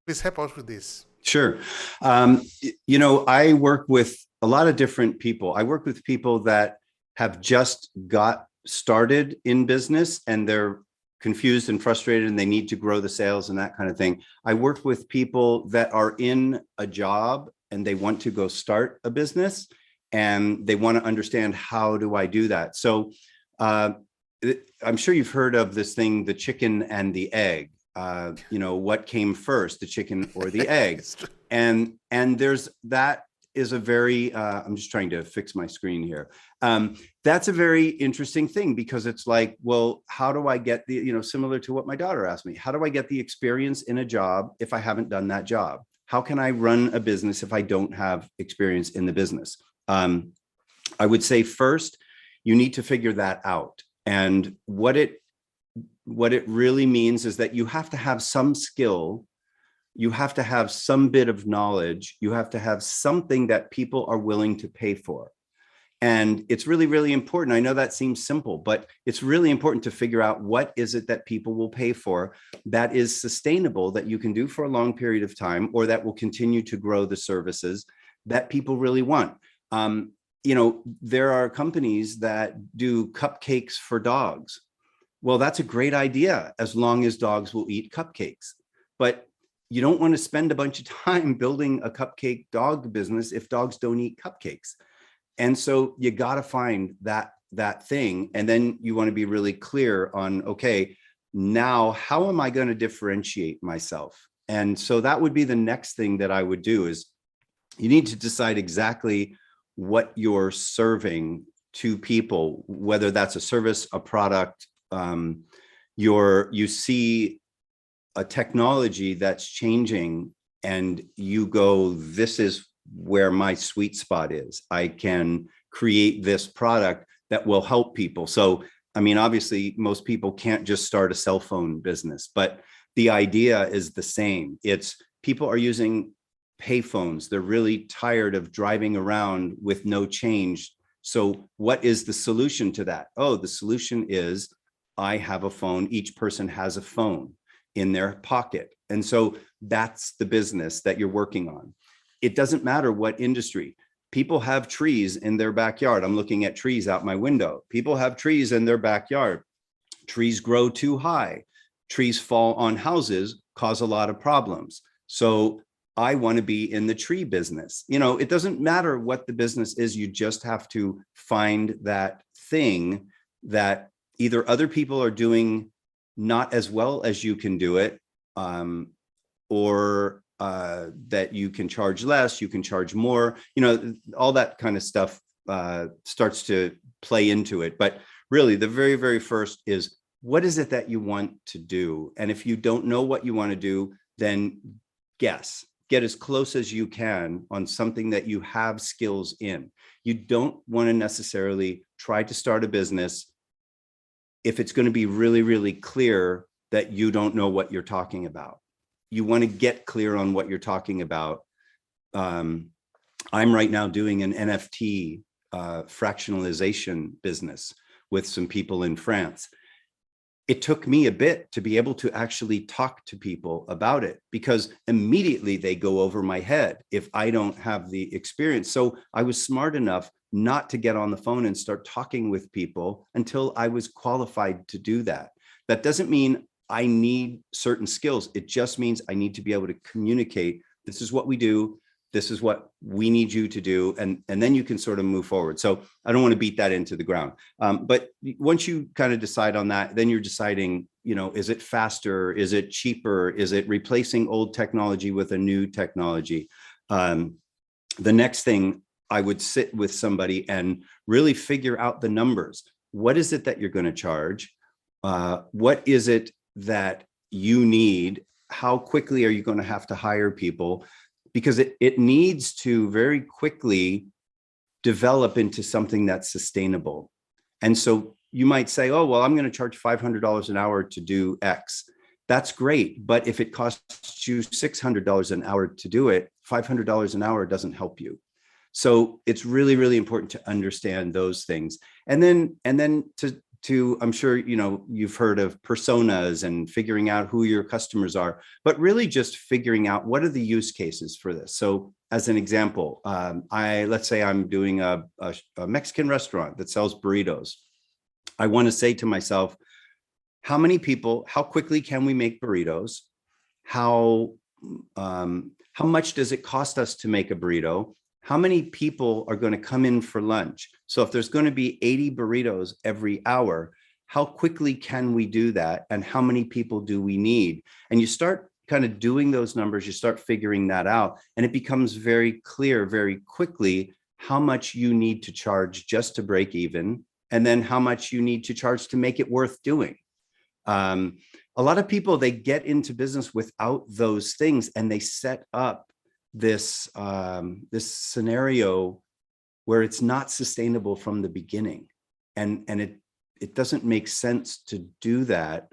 Please help us with this. Sure. I work with a lot of different people. I work with people that have just got started in business and they're confused and frustrated and they need to grow the sales and that kind of thing. I work with people that are in a job and they want to go start a business and they want to understand, how do I do that? So I'm sure you've heard of this thing, the chicken and the egg. What came first, the chicken or the egg? And there's, that is a very, I'm just trying to fix my screen here. That's a very interesting thing, because it's like, well, how do I get the, similar to what my daughter asked me, how do I get the experience in a job if I haven't done that job? How can I run a business if I don't have experience in the business? I would say first, you need to figure that out. And what it really means is that you have to have some skill, you have to have some bit of knowledge, you have to have something that people are willing to pay for. And it's really, really important. I know that seems simple, but it's really important to figure out, what is it that people will pay for that is sustainable, that you can do for a long period of time, or that will continue to grow the services that people really want. There are companies that do cupcakes for dogs. Well, that's a great idea, as long as dogs will eat cupcakes. But you don't want to spend a bunch of time building a cupcake dog business if dogs don't eat cupcakes. And so you got to find that thing. And then you want to be really clear on, okay, now how am I going to differentiate myself? And so that would be the next thing that I would do, is you need to decide exactly what you're serving to people, whether that's a service, a product. You see a technology that's changing and you go, this is where my sweet spot is. I can create this product that will help people. So, obviously most people can't just start a cell phone business, but the idea is the same. It's, people are using payphones. They're really tired of driving around with no change. So what is the solution to that? Oh, the solution is, I have a phone. Each person has a phone in their pocket. And so that's the business that you're working on. It doesn't matter what industry. People have trees in their backyard. I'm looking at trees out my window. People have trees in their backyard. Trees grow too high. Trees fall on houses, cause a lot of problems. So I want to be in the tree business. It doesn't matter what the business is. You just have to find that thing that either other people are doing not as well as you can do it, or that you can charge less, you can charge more, all that kind of stuff starts to play into it. But really, the very, very first is, what is it that you want to do? And if you don't know what you want to do, then guess. Get as close as you can on something that you have skills in. You don't want to necessarily try to start a business if it's going to be really, really clear that you don't know what you're talking about. You want to get clear on what you're talking about. I'm right now doing an NFT fractionalization business with some people in France. It took me a bit to be able to actually talk to people about it, because immediately they go over my head if I don't have the experience. So I was smart enough not to get on the phone and start talking with people until I was qualified to do that. That doesn't mean I need certain skills. It just means I need to be able to communicate. This is what we do. This is what we need you to do. And then you can sort of move forward. So I don't want to beat that into the ground. But once you kind of decide on that, then you're deciding, is it faster? Is it cheaper? Is it replacing old technology with a new technology? The next thing, I would sit with somebody and really figure out the numbers. What is it that you're going to charge? What is it that you need, how quickly are you going to have to hire people? Because it needs to very quickly develop into something that's sustainable. And so you might say, oh, well, I'm going to charge $500 an hour to do X. That's great. But if it costs you $600 an hour to do it, $500 an hour doesn't help you. So it's really, really important to understand those things. And then to I'm sure, you've heard of personas and figuring out who your customers are, but really just figuring out what are the use cases for this. So as an example, let's say I'm doing a Mexican restaurant that sells burritos. I want to say to myself, how quickly can we make burritos? How much does it cost us to make a burrito? How many people are going to come in for lunch? So if there's going to be 80 burritos every hour, how quickly can we do that? And how many people do we need? And you start kind of doing those numbers, you start figuring that out, and it becomes very clear very quickly how much you need to charge just to break even, and then how much you need to charge to make it worth doing. A lot of people, they get into business without those things, and they set up this scenario where it's not sustainable from the beginning, and it doesn't make sense to do that.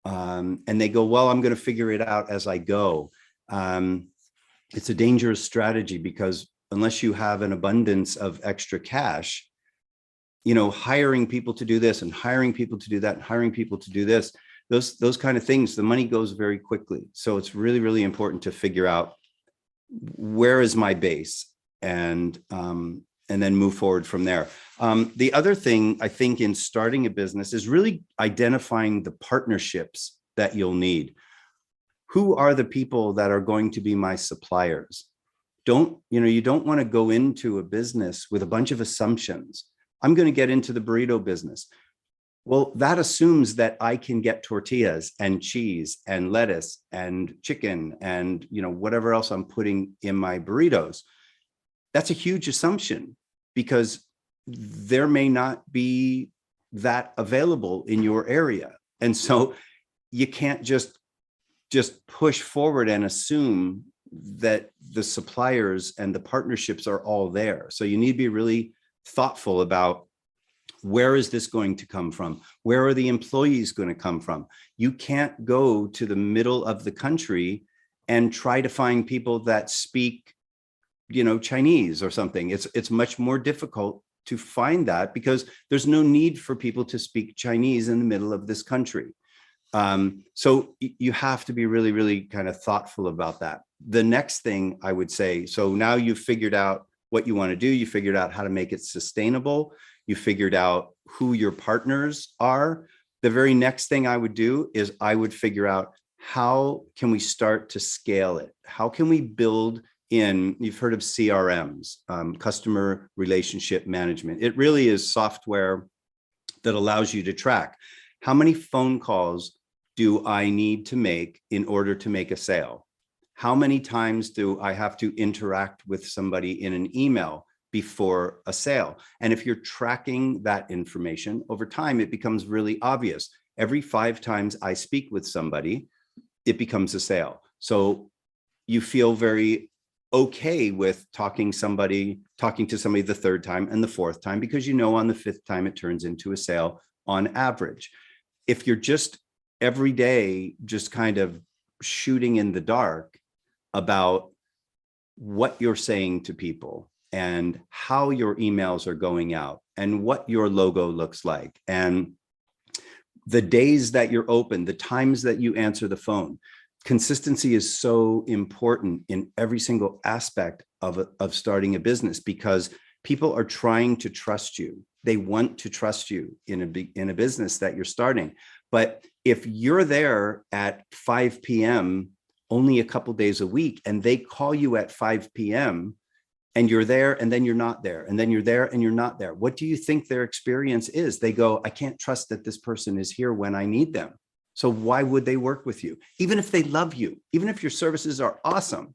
And they go, well, I'm going to figure it out as I go. It's a dangerous strategy, because unless you have an abundance of extra cash, hiring people to do this and hiring people to do that and hiring people to do this, those kind of things, the money goes very quickly. So it's really, really important to figure out, where is my base, and then move forward from there. The other thing I think in starting a business is really identifying the partnerships that you'll need. Who are the people that are going to be my suppliers? You don't want to go into a business with a bunch of assumptions. I'm going to get into the burrito business. Well, that assumes that I can get tortillas and cheese and lettuce and chicken and, whatever else I'm putting in my burritos. That's a huge assumption, because there may not be that available in your area. And so you can't just push forward and assume that the suppliers and the partnerships are all there. So you need to be really thoughtful about, where is this going to come from? Where are the employees going to come from? You can't go to the middle of the country and try to find people that speak, Chinese or something. It's much more difficult to find that, because there's no need for people to speak Chinese in the middle of this country. So you have to be really, really kind of thoughtful about that. The next thing I would say, so now you've figured out what you want to do, you figured out how to make it sustainable, you figured out who your partners are. The very next thing I would do is I would figure out, how can we start to scale it? How can we build in, you've heard of CRMs, customer relationship management. It really is software that allows you to track, how many phone calls do I need to make in order to make a sale? How many times do I have to interact with somebody in an email before a sale? And if you're tracking that information over time, it becomes really obvious. Every 5 times I speak with somebody, it becomes a sale. So you feel very okay with talking to somebody the 3rd time and the 4th time, because on the 5th time it turns into a sale on average. If you're just every day just kind of shooting in the dark about what you're saying to people and how your emails are going out and what your logo looks like and the days that you're open, the times that you answer the phone, consistency is so important in every single aspect of starting a business, because people are trying to trust you. They want to trust you in a business that you're starting. But if you're there at 5 p.m. only a couple days a week, and they call you at 5 p.m. and you're there and then you're not there, and then you're there and you're not there, what do you think their experience is? They go, I can't trust that this person is here when I need them. So why would they work with you? Even if they love you, even if your services are awesome.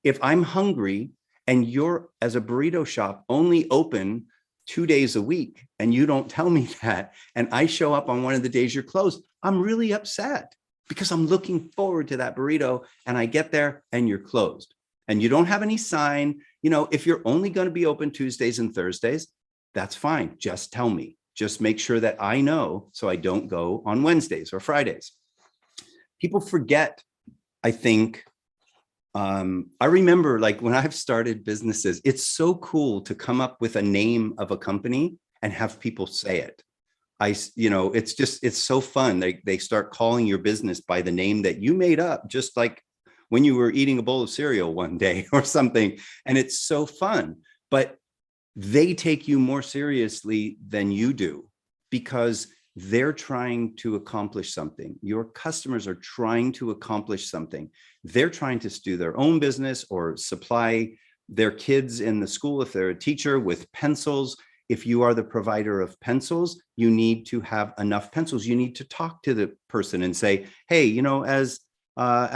If I'm hungry and you're, as a burrito shop, only open 2 days a week and you don't tell me that, and I show up on one of the days you're closed, I'm really upset because I'm looking forward to that burrito and I get there and you're closed and you don't have any sign. If you're only going to be open Tuesdays and Thursdays, that's fine. Just tell me. Just make sure that I know so I don't go on Wednesdays or Fridays. People forget, I think. I remember, like, when I've started businesses, it's so cool to come up with a name of a company and have people say it. It's so fun. They start calling your business by the name that you made up, just like when you were eating a bowl of cereal one day or something. And it's so fun, but they take you more seriously than you do because they're trying to accomplish something. Your customers are trying to accomplish something. They're trying to do their own business or supply their kids in the school, if they're a teacher, with pencils. If you are the provider of pencils, you need to have enough pencils. You need to talk to the person and say, hey, as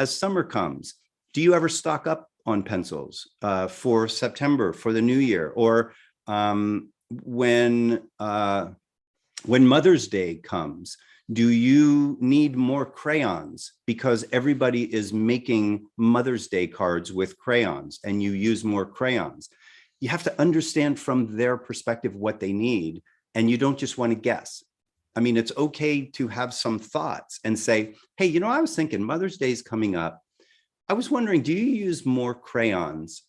summer comes, do you ever stock up on pencils for September, for the new year? Or when Mother's Day comes, do you need more crayons because everybody is making Mother's Day cards with crayons and you use more crayons? You have to understand from their perspective what they need, and you don't just want to guess. I mean, it's okay to have some thoughts and say, hey, I was thinking Mother's Day is coming up. I was wondering, do you use more crayons?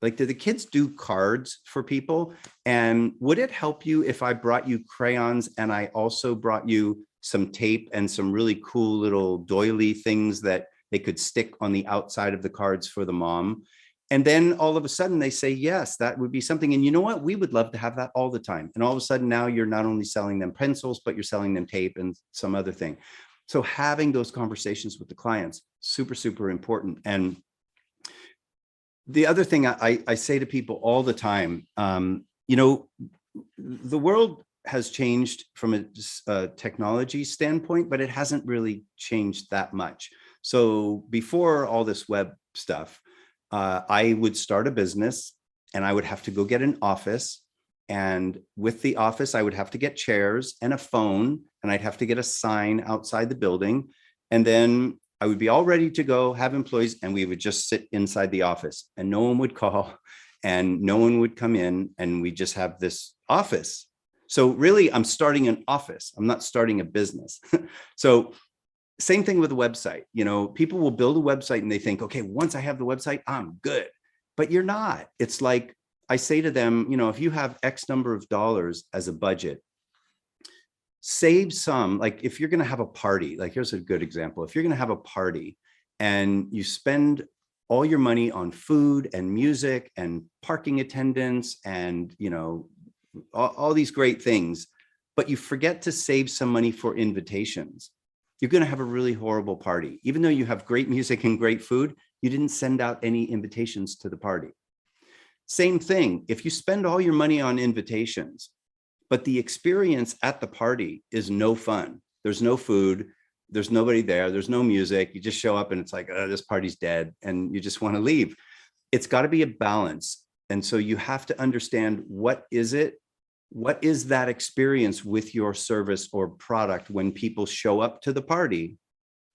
Like, do the kids do cards for people? And would it help you if I brought you crayons and I also brought you some tape and some really cool little doily things that they could stick on the outside of the cards for the mom? And then all of a sudden they say, yes, that would be something. And you know what? We would love to have that all the time. And all of a sudden now you're not only selling them pencils, but you're selling them tape and some other thing. So having those conversations with the clients, super, super important. And the other thing I say to people all the time, the world has changed from a technology standpoint, but it hasn't really changed that much. So before all this web stuff, I would start a business and I would have to go get an office. And with the office, I would have to get chairs and a phone, and I'd have to get a sign outside the building. And then I would be all ready to go, have employees, and we would just sit inside the office and no one would call and no one would come in, and we just have this office. So really, I'm starting an office. I'm not starting a business. So same thing with a website. People will build a website and they think, okay, once I have the website, I'm good. But you're not. It's like I say to them, if you have X number of dollars as a budget, save some. Like, if you're going to have a party, like, here's a good example. If you're going to have a party and you spend all your money on food and music and parking attendants and, all these great things, but you forget to save some money for invitations, you're going to have a really horrible party. Even though you have great music and great food, you didn't send out any invitations to the party. Same thing. If you spend all your money on invitations, but the experience at the party is no fun. There's no food. There's nobody there. There's no music. You just show up and it's like, oh, this party's dead, and you just want to leave. It's got to be a balance. And so you have to understand, what is it? What is that experience with your service or product when people show up to the party?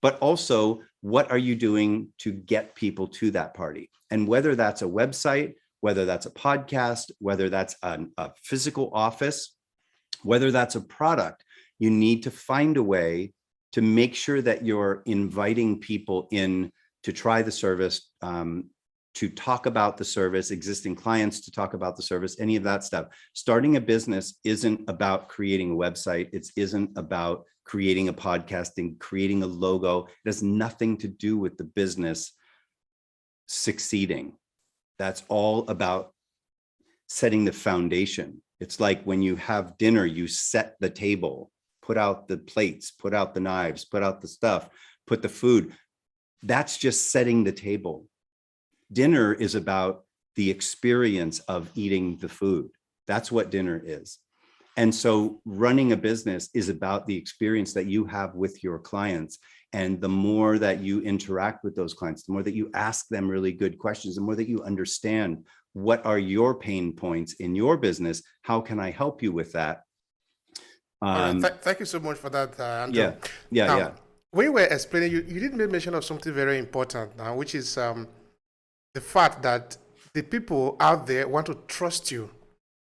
But also, what are you doing to get people to that party? And whether that's a website, whether that's a podcast, whether that's a physical office, whether that's a product, you need to find a way to make sure that you're inviting people in to try the service, to talk about the service, existing clients to talk about the service, any of that stuff. Starting a business isn't about creating a website. It isn't about creating a podcast and creating a logo. It has nothing to do with the business succeeding. That's all about setting the foundation. It's like when you have dinner, you set the table, put out the plates, put out the knives, put out the stuff, put the food. That's just setting the table. Dinner is about the experience of eating the food. That's what dinner is. And so running a business is about the experience that you have with your clients. And the more that you interact with those clients, the more that you ask them really good questions, the more that you understand what are your pain points in your business, how can I help you with that? All right. Thank you so much for that, Andrew. Yeah. When you were explaining, you did make mention of something very important now, which is the fact that the people out there want to trust you.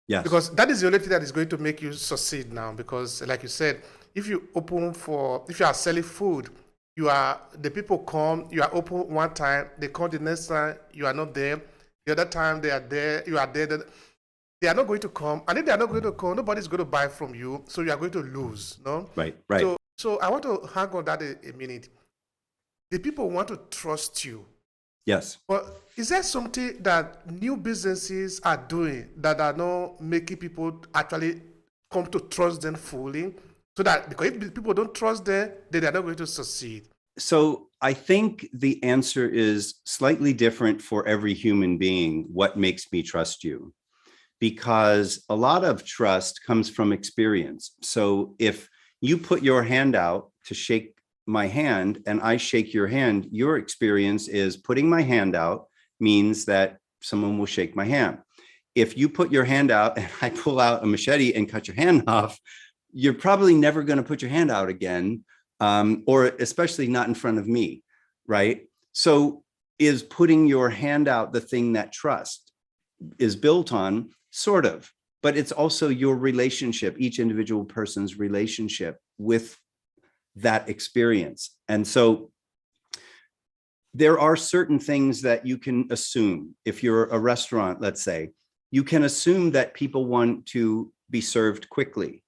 Yes. Because that is the only thing that is going to make you succeed now. Because like you said, if you are selling food, the people come, you are open one time, they come the next time, you are not there. The other time they are there, you are there. They are not going to come. And if they are not going to come, nobody's going to buy from you. So you are going to lose. No? Right. So I want to hang on that a minute. The people want to trust you. Yes. But is there something that new businesses are doing that are not making people actually come to trust them fully? So that, because if people don't trust them, then they're not going to succeed. So I think the answer is slightly different for every human being. What makes me trust you? Because a lot of trust comes from experience. So if you put your hand out to shake my hand and I shake your hand, your experience is putting my hand out means that someone will shake my hand. If you put your hand out and I pull out a machete and cut your hand off, you're probably never going to put your hand out again, or especially not in front of me, right? So is putting your hand out the thing that trust is built on? Sort of, but it's also your relationship, each individual person's relationship with that experience. And so there are certain things that you can assume. If you're a restaurant, let's say, you can assume that people want to be served quickly,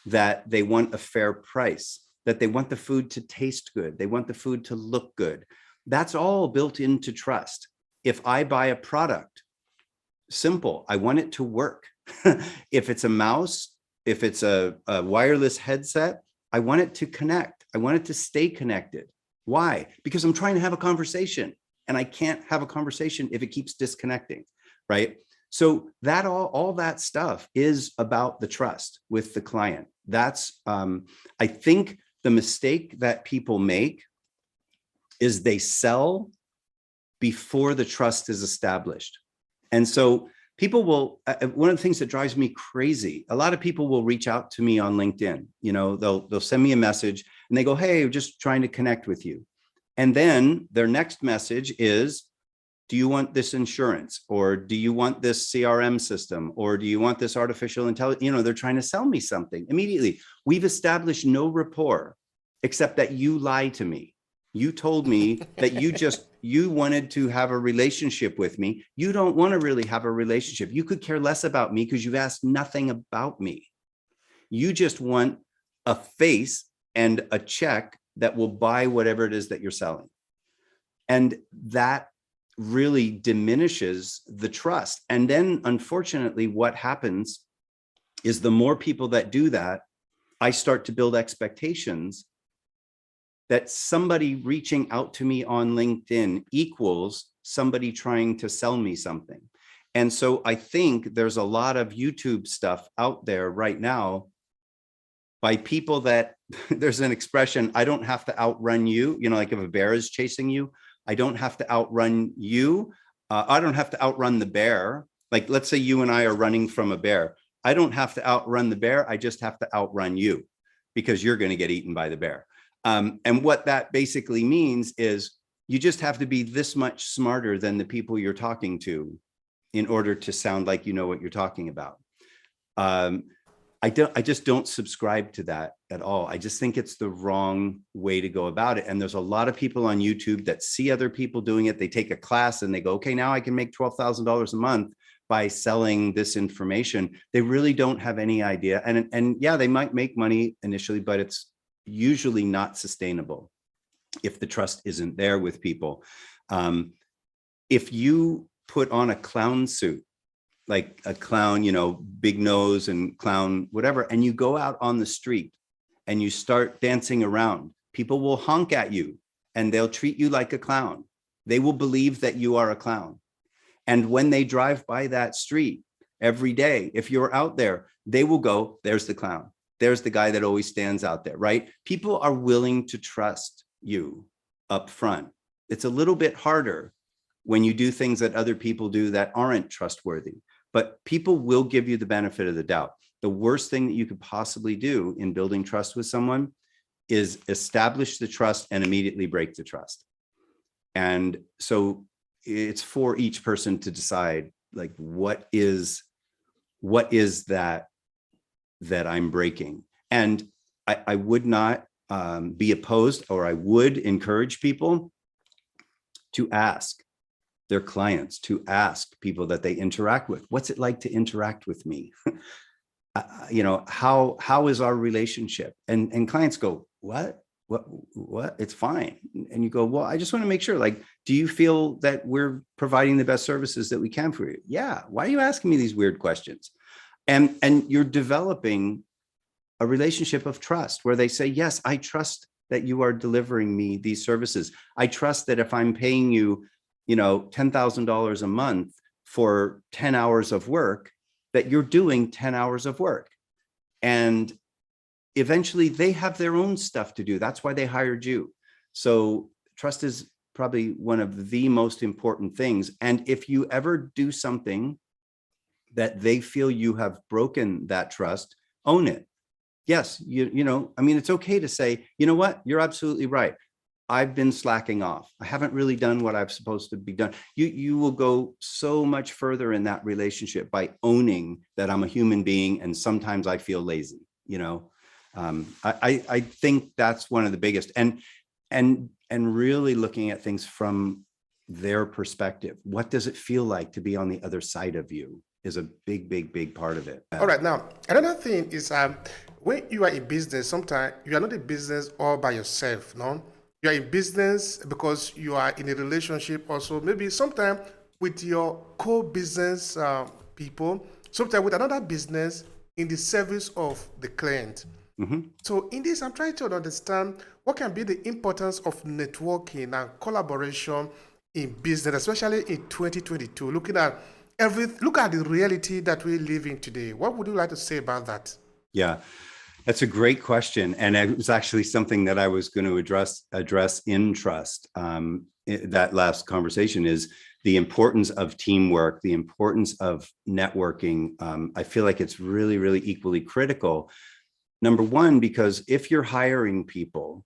that they want a fair price, that they want the food to taste good, they want the food to look good. That's all built into trust. If I buy a product, simple, I want it to work. If it's a mouse, if it's a wireless headset, I want it to connect. I want it to stay connected. Why? Because I'm trying to have a conversation and I can't have a conversation if it keeps disconnecting, right? So that all that stuff is about the trust with the client. That's, I think the mistake that people make is they sell before the trust is established. And so people will, one of the things that drives me crazy, a lot of people will reach out to me on LinkedIn, they'll send me a message and they go, hey, I'm just trying to connect with you. And then their next message is, do you want this insurance? Or do you want this CRM system? Or do you want this artificial intelligence? They're trying to sell me something immediately. We've established no rapport, except that you lied to me. You told me that you wanted to have a relationship with me. You don't want to really have a relationship. You could care less about me because you've asked nothing about me. You just want a face and a check that will buy whatever it is that you're selling. And that really diminishes the trust. And then unfortunately, what happens is the more people that do that, I start to build expectations that somebody reaching out to me on LinkedIn equals somebody trying to sell me something. And so I think there's a lot of YouTube stuff out there right now by people that there's an expression, I don't have to outrun you, like if a bear is chasing you, I don't have to outrun you. I don't have to outrun the bear. Like, let's say you and I are running from a bear. I don't have to outrun the bear. I just have to outrun you because you're going to get eaten by the bear. And what that basically means is you just have to be this much smarter than the people you're talking to in order to sound like you know what you're talking about. I just don't subscribe to that at all. I just think it's the wrong way to go about it. And there's a lot of people on YouTube that see other people doing it. They take a class and they go, okay, now I can make $12,000 a month by selling this information. They really don't have any idea. And yeah, they might make money initially, but it's usually not sustainable if the trust isn't there with people. If you put on a clown suit, like a clown, big nose and clown, whatever, and you go out on the street and you start dancing around, people will honk at you and they'll treat you like a clown. They will believe that you are a clown. And when they drive by that street, every day. If you're out there, they will go, there's the clown. There's the guy that always stands out there, right? People are willing to trust you up front. It's a little bit harder when you do things that other people do that aren't trustworthy, but people will give you the benefit of the doubt. The worst thing that you could possibly do in building trust with someone is establish the trust and immediately break the trust. And so it's for each person to decide, like, what is that I'm breaking? And I would not be opposed, or I would encourage people to ask their clients, to ask people that they interact with, what's it like to interact with me? How is our relationship? And clients go, what? It's fine. And you go, well, I just want to make sure, like, do you feel that we're providing the best services that we can for you? Yeah. Why are you asking me these weird questions? And you're developing a relationship of trust where they say, yes, I trust that you are delivering me these services. I trust that if I'm paying you, $10,000 a month for 10 hours of work, that you're doing 10 hours of work. And eventually they have their own stuff to do. That's why they hired you. So trust is probably one of the most important things. And if you ever do something that they feel you have broken that trust, own it. Yes, it's okay to say, you know what, you're absolutely right. I've been slacking off. I haven't really done what I'm supposed to be done. You will go so much further in that relationship by owning that I'm a human being and sometimes I feel lazy. I think that's one of the biggest, and really looking at things from their perspective. What does it feel like to be on the other side of you is a big part of it. All right. Now, another thing is when you are in business, sometimes you are not in business all by yourself, no? You are in business because you are in a relationship also, maybe sometimes with your co-business people, sometimes with another business in the service of the client. Mm-hmm. So in this, I'm trying to understand what can be the importance of networking and collaboration in business, especially in 2022, look at the reality that we live in today. What would you like to say about that? Yeah. That's a great question. And it was actually something that I was going to address in trust. That last conversation is the importance of teamwork, the importance of networking. I feel like it's really, really equally critical. Number one, because if you're hiring people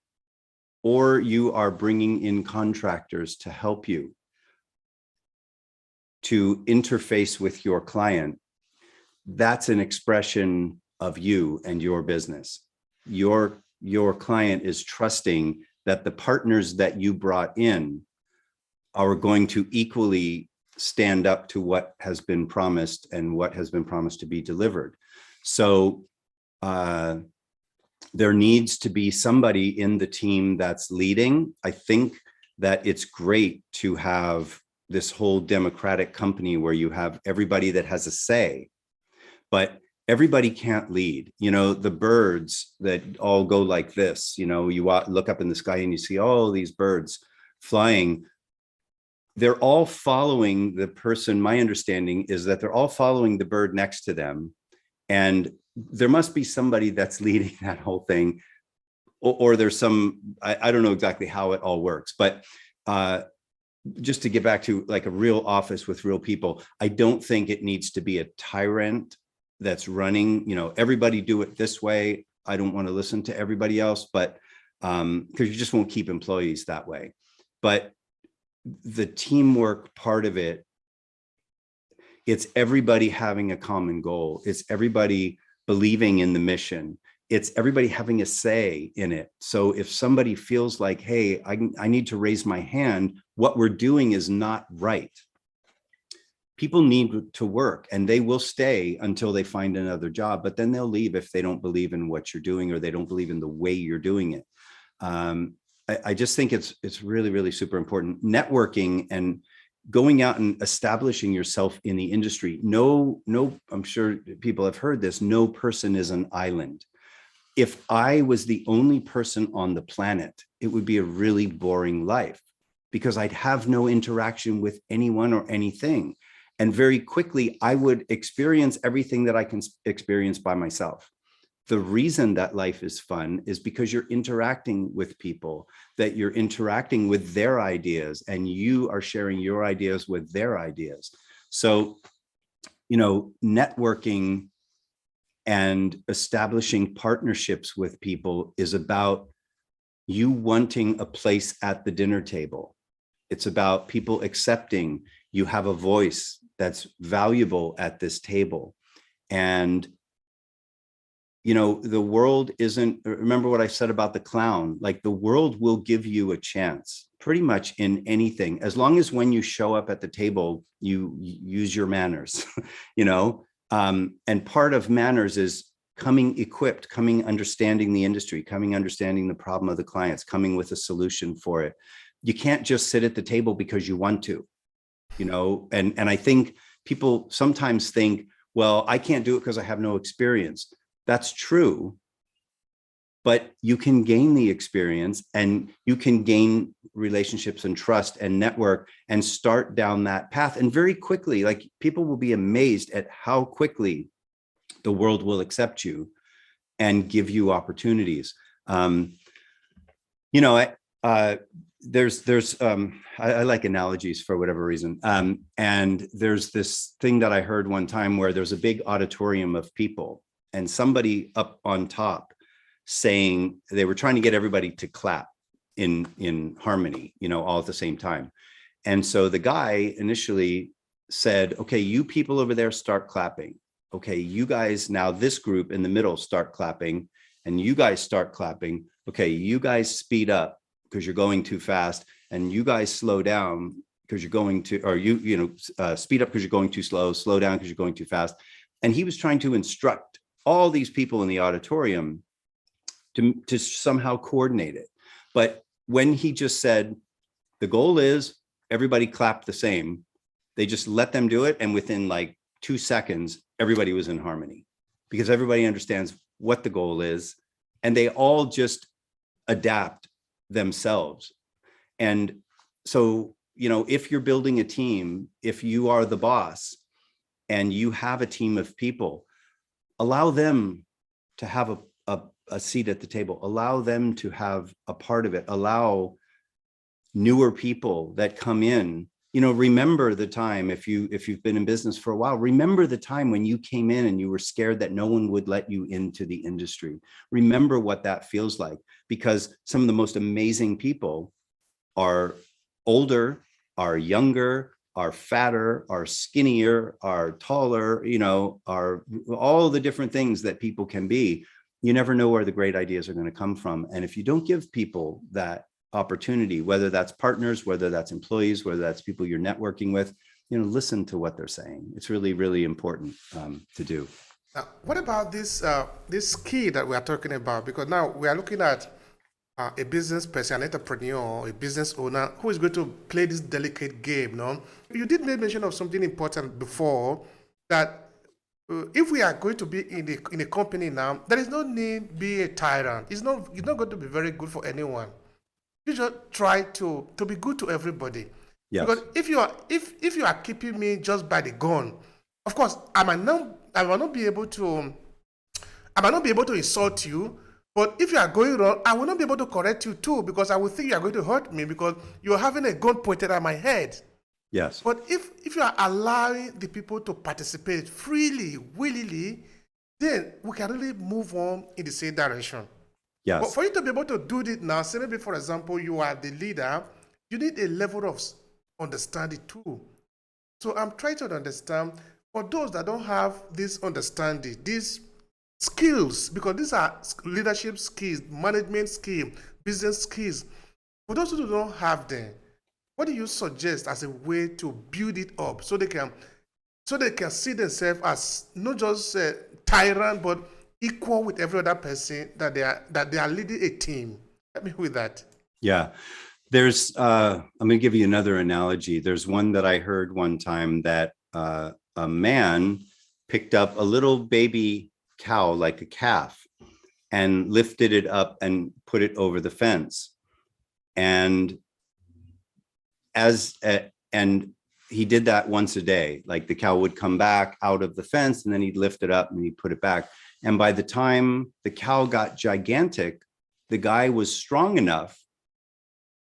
or you are bringing in contractors to help you to interface with your client, that's an expression of you and your business. Your client is trusting that the partners that you brought in are going to equally stand up to what has been promised and what has been promised to be delivered. So there needs to be somebody in the team that's leading. I think that it's great to have this whole democratic company where you have everybody that has a say, but everybody can't lead. The birds that all go like this, you look up in the sky and you see all these birds flying. They're all following the person. My understanding is that they're all following the bird next to them. And there must be somebody that's leading that whole thing. Or there's I don't know exactly how it all works, but just to get back to like a real office with real people, I don't think it needs to be a tyrant that's running, everybody do it this way. I don't want to listen to everybody else, but because you just won't keep employees that way. But the teamwork part of it, it's everybody having a common goal. It's everybody believing in the mission. It's everybody having a say in it. So if somebody feels like, hey, I need to raise my hand, what we're doing is not right. People need to work and they will stay until they find another job, but then they'll leave if they don't believe in what you're doing or they don't believe in the way you're doing it. I just think it's really, really super important. Networking and going out and establishing yourself in the industry. No, I'm sure people have heard this. No person is an island. If I was the only person on the planet, it would be a really boring life because I'd have no interaction with anyone or anything. And very quickly, I would experience everything that I can experience by myself. The reason that life is fun is because you're interacting with people, that you're interacting with their ideas, and you are sharing your ideas with their ideas. So, networking and establishing partnerships with people is about you wanting a place at the dinner table. It's about people accepting you have a voice that's valuable at this table. And the world isn't, remember what I said about the clown, like the world will give you a chance pretty much in anything, as long as when you show up at the table, you use your manners, and part of manners is coming equipped, coming understanding the industry, coming understanding the problem of the clients, coming with a solution for it. You can't just sit at the table because you want to, and I think people sometimes think, well, I can't do it because I have no experience. That's true, but you can gain the experience and you can gain relationships and trust and network and start down that path. And very quickly, like, people will be amazed at how quickly the world will accept you and give you opportunities. I like analogies for whatever reason. And there's this thing that I heard one time where there's a big auditorium of people, and somebody up on top saying they were trying to get everybody to clap in harmony, all at the same time. And so the guy initially said, okay, you people over there start clapping. Okay, you guys, now this group in the middle start clapping, and you guys start clapping. Okay, you guys speed up because you're going too fast, and you guys slow down because you're going to, or speed up because you're going too slow down because you're going too fast. And he was trying to instruct all these people in the auditorium to somehow coordinate it. But when he just said, the goal is everybody clap the same, they just let them do it. And within like 2 seconds, everybody was in harmony because everybody understands what the goal is, and they all just adapt themselves. And so, if you're building a team, if you are the boss and you have a team of people, allow them to have a seat at the table, allow them to have a part of it, allow newer people that come in, remember the time, if you've been in business for a while, remember the time when you came in and you were scared that no one would let you into the industry. Remember what that feels like, because some of the most amazing people are older, are younger, are fatter, are skinnier, are taller, are all the different things that people can be. You never know where the great ideas are going to come from. And if you don't give people that opportunity, whether that's partners, whether that's employees, whether that's people you're networking with, listen to what they're saying. It's really, really important to do. Now, what about this skill that we are talking about? Because now we are looking at a business person, an entrepreneur, a business owner who is going to play this delicate game. No, you did make mention of something important before, that if we are going to be in a company now, there is no need to be a tyrant. It's not going to be very good for anyone. You just try to be good to everybody. Yes. Because if you are keeping me just by the gun, of course I might not be able to insult you. But if you are going wrong, I will not be able to correct you too, because I will think you are going to hurt me because you are having a gun pointed at my head. Yes. But if you are allowing the people to participate freely, willingly, then we can really move on in the same direction. Yes. But for you to be able to do this now, say maybe, for example, you are the leader, you need a level of understanding too. So I'm trying to understand, for those that don't have this understanding, these skills, because these are leadership skills, management skills, business skills. For those who don't have them, what do you suggest as a way to build it up so they can see themselves as not just a tyrant, but equal with every other person that they are leading a team? Help me with that. Yeah. There's I'm going to give you another analogy. There's one that I heard one time that a man picked up a little baby cow, like a calf, and lifted it up and put it over the fence. And he did that once a day. Like the cow would come back out of the fence and then he'd lift it up and he'd put it back. And by the time the cow got gigantic, the guy was strong enough,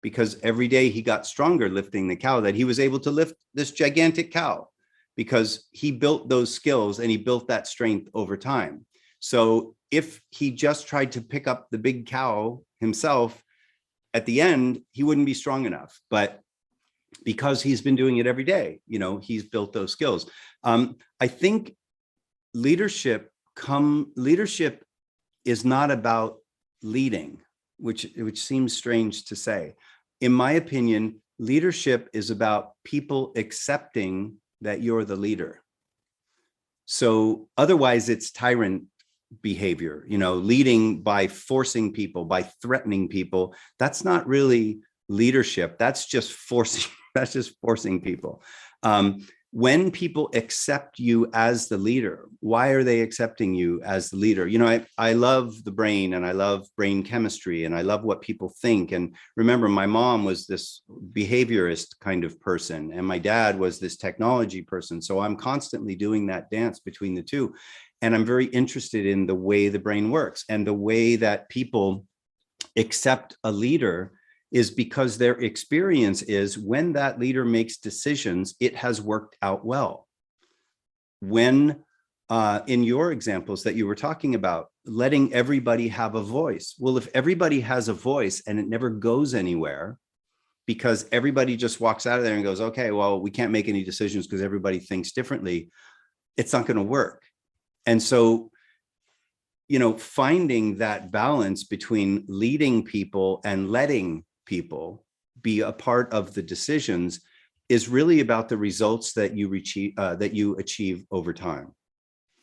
because every day he got stronger lifting the cow, that he was able to lift this gigantic cow, because he built those skills and he built that strength over time. So if he just tried to pick up the big cow himself, at the end, he wouldn't be strong enough. But because he's been doing it every day, he's built those skills. I think leadership is not about leading, which seems strange to say. In my opinion, leadership is about people accepting that you're the leader. So otherwise it's tyrant behavior, leading by forcing people, by threatening people. That's not really leadership. That's just forcing people. When people accept you as the leader, why are they accepting you as the leader? I love the brain, and I love brain chemistry, and I love what people think. And remember, my mom was this behaviorist kind of person, and my dad was this technology person. So I'm constantly doing that dance between the two. And I'm very interested in the way the brain works, and the way that people accept a leader is because their experience is when that leader makes decisions, it has worked out well. When in your examples that you were talking about, letting everybody have a voice. Well, if everybody has a voice and it never goes anywhere, because everybody just walks out of there and goes, okay, well, we can't make any decisions because everybody thinks differently, it's not going to work. And so, finding that balance between leading people and letting people be a part of the decisions is really about the results that you achieve over time.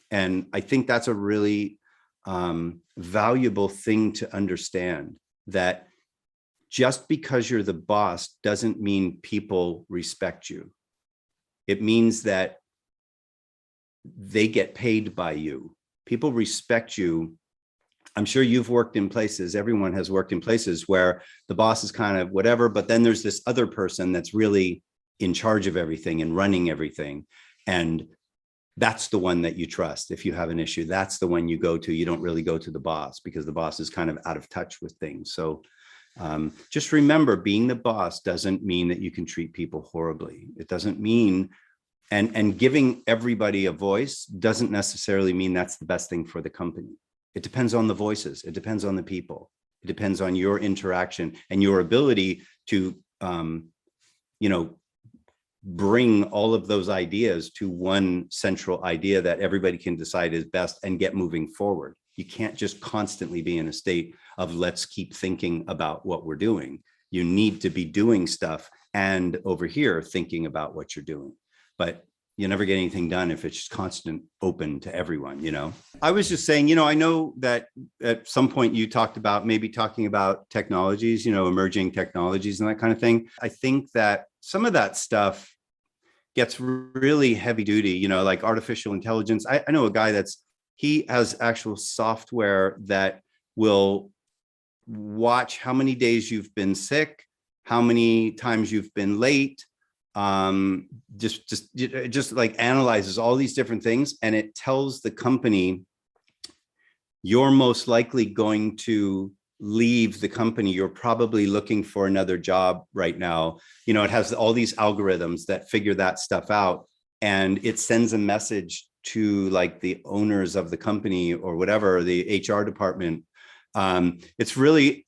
And I think that's a really valuable thing to understand, that just because you're the boss doesn't mean people respect you. It means that they get paid by you. People respect you. I'm sure you've worked in places, everyone has worked in places where the boss is kind of whatever, but then there's this other person that's really in charge of everything and running everything. And that's the one that you trust. If you have an issue, that's the one you go to. You don't really go to the boss, because the boss is kind of out of touch with things. So just remember, being the boss doesn't mean that you can treat people horribly. It doesn't mean, and giving everybody a voice doesn't necessarily mean that's the best thing for the company. It depends on the voices. It depends on the people. It depends on your interaction and your ability to, bring all of those ideas to one central idea that everybody can decide is best and get moving forward. You can't just constantly be in a state of let's keep thinking about what we're doing. You need to be doing stuff and over here thinking about what you're doing. But you never get anything done if it's just constant open to everyone, I was just saying, I know that at some point you talked about maybe talking about technologies, emerging technologies and that kind of thing. I think that some of that stuff gets really heavy duty, like artificial intelligence. I know a guy he has actual software that will watch how many days you've been sick, how many times you've been late, just like analyzes all these different things, and it tells the company you're most likely going to leave the company. You're probably looking for another job right now. It has all these algorithms that figure that stuff out, and it sends a message to like the owners of the company or whatever, the HR department. It's really,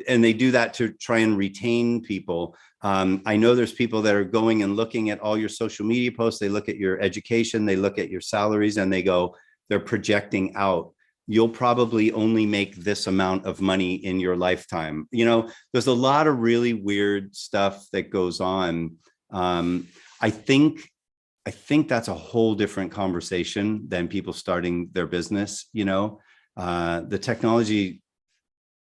and they do that to try and retain people. I know there's people that are going and looking at all your social media posts. They look at your education, they look at your salaries, and they're projecting out. You'll probably only make this amount of money in your lifetime. There's a lot of really weird stuff that goes on. I think that's a whole different conversation than people starting their business. The technology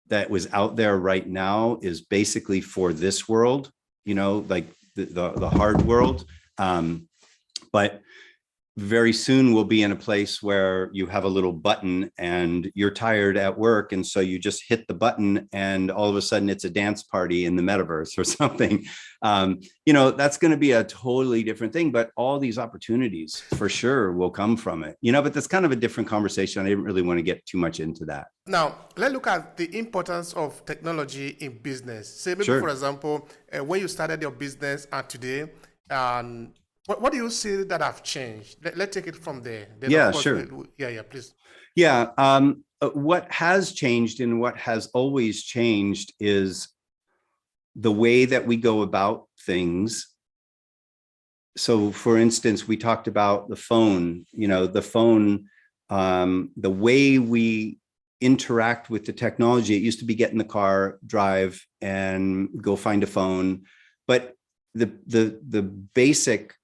that was out there right now is basically for this world, like the hard world. But very soon we'll be in a place where you have a little button and you're tired at work. And so you just hit the button and all of a sudden it's a dance party in the metaverse or something. That's going to be a totally different thing, but all these opportunities for sure will come from it, but that's kind of a different conversation. I didn't really want to get too much into that. Now, let's look at the importance of technology in business. Say maybe, Sure. For example, when you started your business and today, what do you see that have changed? Let's take it from there. Then Yeah, of course, sure. Please. Yeah. What has changed and what has always changed is the way that we go about things. So for instance, we talked about the phone, the way we interact with the technology. It used to be get in the car, drive, and go find a phone. But the basic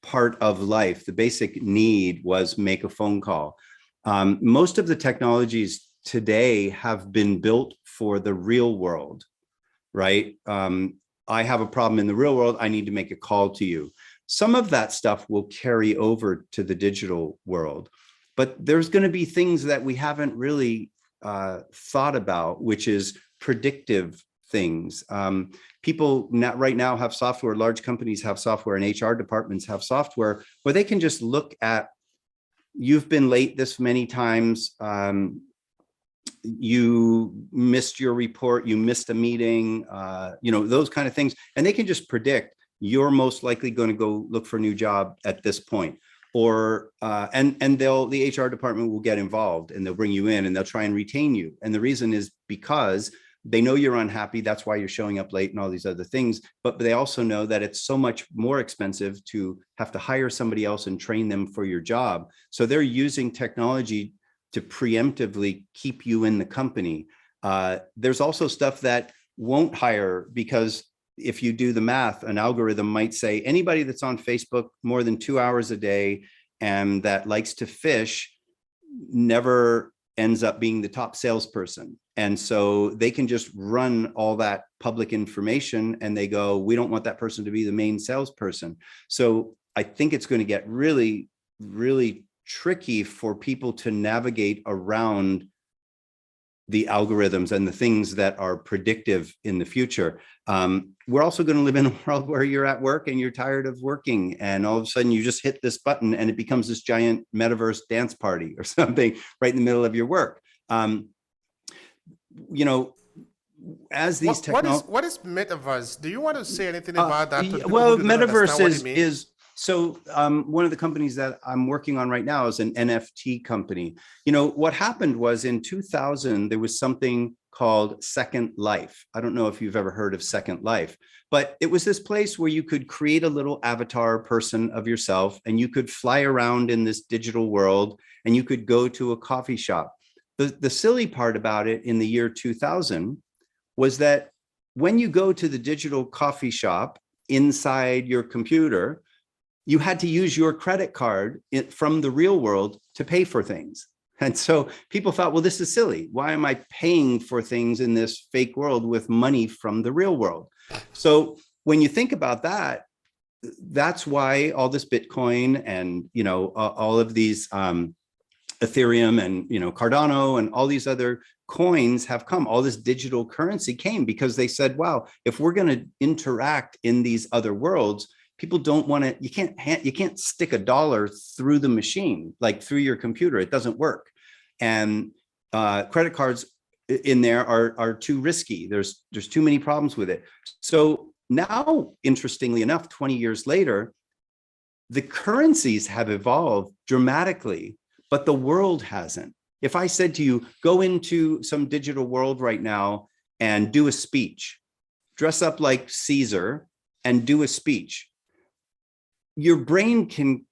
part of life, the basic need was make a phone call. Most of the technologies today have been built for the real world, right? I have a problem in the real world. I need to make a call to you. Some of that stuff will carry over to the digital world, but there's going to be things that we haven't really thought about, which is predictive things. People right now have software, large companies have software, and HR departments have software where they can just look at, you've been late this many times, you missed your report, you missed a meeting, those kind of things. And they can just predict you're most likely going to go look for a new job at this point. Or, and the HR department will get involved and they'll bring you in and they'll try and retain you. And the reason is because they know you're unhappy. That's why you're showing up late and all these other things. But they also know that it's so much more expensive to have to hire somebody else and train them for your job. So they're using technology to preemptively keep you in the company. There's also stuff that won't hire, because if you do the math, an algorithm might say anybody that's on Facebook more than 2 hours a day and that likes to fish never ends up being the top salesperson. And so they can just run all that public information and they go, we don't want that person to be the main salesperson. So I think it's going to get really, really tricky for people to navigate around the algorithms and the things that are predictive in the future. We're also going to live in a world where you're at work and you're tired of working, and all of a sudden you just hit this button and it becomes this giant metaverse dance party or something right in the middle of your work. As these technologies, what is metaverse? Do you want to say anything about that? Well, metaverse is so one of the companies that I'm working on right now is an NFT company. What happened was in 2000, there was something called Second Life. I don't know if you've ever heard of Second Life, but it was this place where you could create a little avatar person of yourself and you could fly around in this digital world and you could go to a coffee shop. The silly part about it in the year 2000 was that when you go to the digital coffee shop inside your computer, you had to use your credit card from the real world to pay for things. And so people thought, well, this is silly. Why am I paying for things in this fake world with money from the real world? So when you think about that, that's why all this Bitcoin and, all of these Ethereum and, Cardano and all these other coins have come. All this digital currency came because they said, wow, if we're going to interact in these other worlds, people don't want to, you can't stick $1 through the machine, like through your computer. It doesn't work. And credit cards in there are too risky. There's too many problems with it. So now, interestingly enough, 20 years later, the currencies have evolved dramatically, but the world hasn't. If I said to you, go into some digital world right now and do a speech, dress up like Caesar and do a speech, your brain can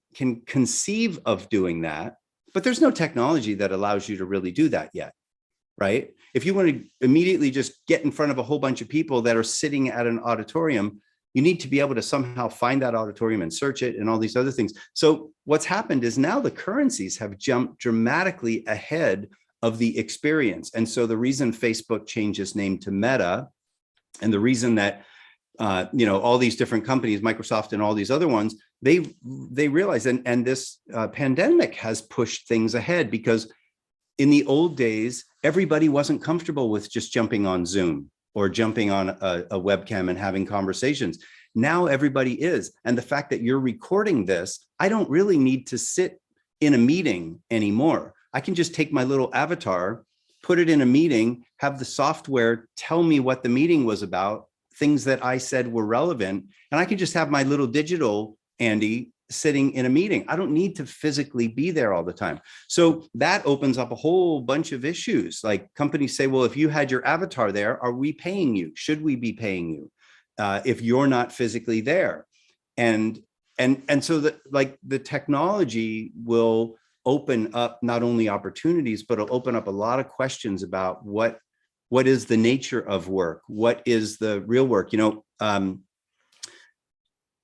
conceive of doing that, but there's no technology that allows you to really do that yet, right? If you want to immediately just get in front of a whole bunch of people that are sitting at an auditorium, you need to be able to somehow find that auditorium and search it and all these other things. So what's happened is now the currencies have jumped dramatically ahead of the experience. And so the reason Facebook changed its name to Meta, and the reason that all these different companies, Microsoft and all these other ones, they realize, and this pandemic has pushed things ahead, because in the old days, everybody wasn't comfortable with just jumping on Zoom or jumping on a webcam and having conversations. Now everybody is. And the fact that you're recording this, I don't really need to sit in a meeting anymore. I can just take my little avatar, put it in a meeting, have the software tell me what the meeting was about, things that I said were relevant, and I can just have my little digital Andy sitting in a meeting. I don't need to physically be there all the time. So that opens up a whole bunch of issues. Like companies say, well, if you had your avatar there, are we paying you? Should we be paying you if you're not physically there? And so that, like, the technology will open up not only opportunities, but it'll open up a lot of questions about what is the nature of work? What is the real work?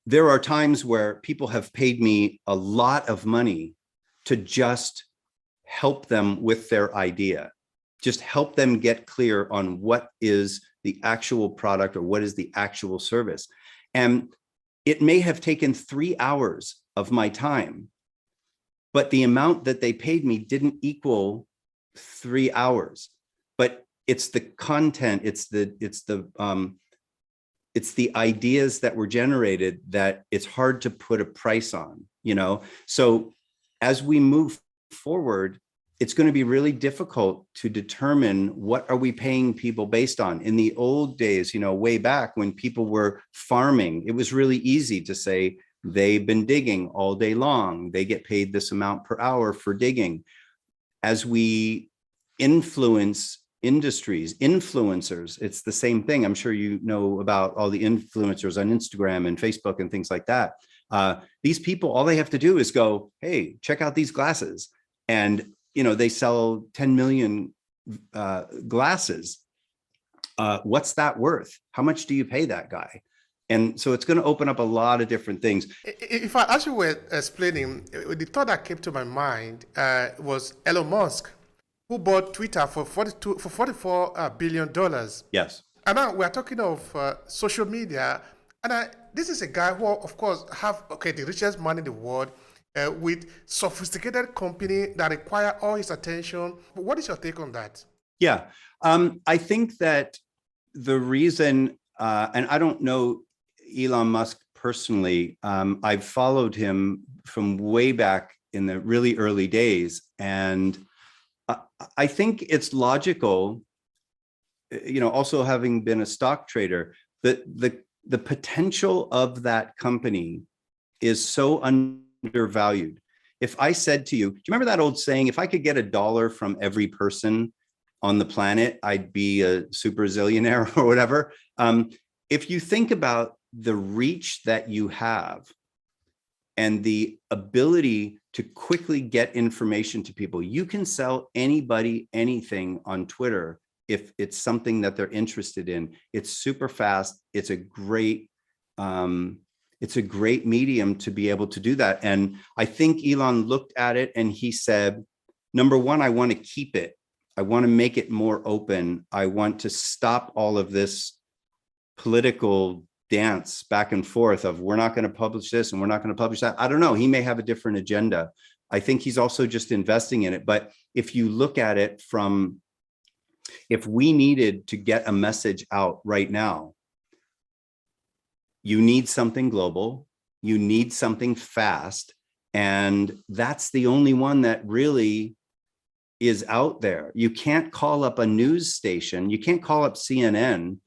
There are times where people have paid me a lot of money to just help them with their idea, just help them get clear on what is the actual product or what is the actual service. And it may have taken 3 hours of my time, but the amount that they paid me didn't equal 3 hours. But it's the content, it's the ideas that were generated that it's hard to put a price on, So as we move forward, it's going to be really difficult to determine what are we paying people based on. In the old days, way back when people were farming, it was really easy to say they've been digging all day long. They get paid this amount per hour for digging. As we influence industries, influencers, it's the same thing. I'm sure you know about all the influencers on Instagram and Facebook and things like that. These people, all they have to do is go, hey, check out these glasses. And, they sell 10 million glasses. What's that worth? How much do you pay that guy? And so it's going to open up a lot of different things. If I, as you were explaining, the thought that came to my mind was Elon Musk, who bought Twitter for $44 billion. Yes. And now we're talking of social media. And this is a guy who, of course, have the richest man in the world with sophisticated company that require all his attention. What is your take on that? Yeah, I think that the reason, and I don't know Elon Musk personally, I've followed him from way back in the really early days. And I think it's logical, also having been a stock trader, that the potential of that company is so undervalued. If I said to you, do you remember that old saying, if I could get $1 from every person on the planet, I'd be a super zillionaire or whatever. If you think about the reach that you have and the ability to quickly get information to people, you can sell anybody anything on Twitter if it's something that they're interested in. It's super fast. It's a great medium to be able to do that. And I think Elon looked at it and he said, number one, I want to keep it. I want to make it more open. I want to stop all of this political dance back and forth of we're not going to publish this and we're not going to publish that. I don't know. He may have a different agenda. I think he's also just investing in it. But if you look at it from, if we needed to get a message out right now, you need something global, you need something fast, and that's the only one that really is out there. You can't call up a news station, you can't call up CNN,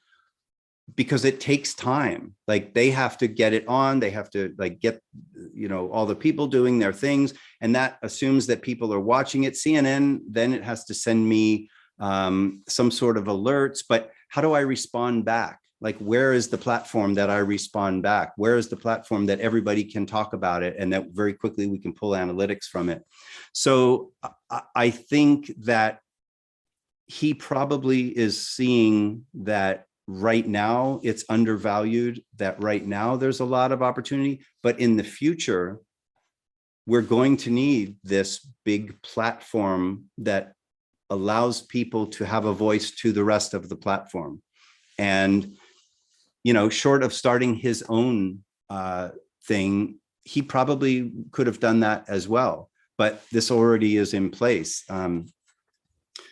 because it takes time. Like they have to get it on, they have to like get, all the people doing their things, and that assumes that people are watching it. CNN, then it has to send me some sort of alerts, but how do I respond back? Like, where is the platform that I respond back? Where is the platform that everybody can talk about it and that very quickly we can pull analytics from it? So I think that he probably is seeing that right now it's undervalued, that right now there's a lot of opportunity, but in the future, we're going to need this big platform that allows people to have a voice to the rest of the platform. And, short of starting his own thing, he probably could have done that as well, but this already is in place.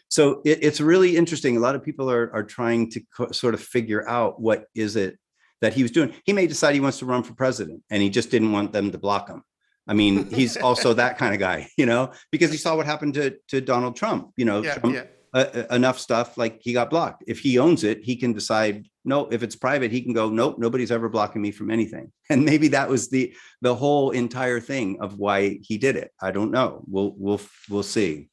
So it's really interesting. A lot of people are trying to sort of figure out what is it that he was doing. He may decide he wants to run for president and he just didn't want them to block him. I mean, he's also that kind of guy, because he saw what happened to Donald Trump, Trump, enough stuff, like he got blocked. If he owns it, he can decide, no, if it's private, he can go, nope, nobody's ever blocking me from anything. And maybe that was the whole entire thing of why he did it. I don't know. We'll see.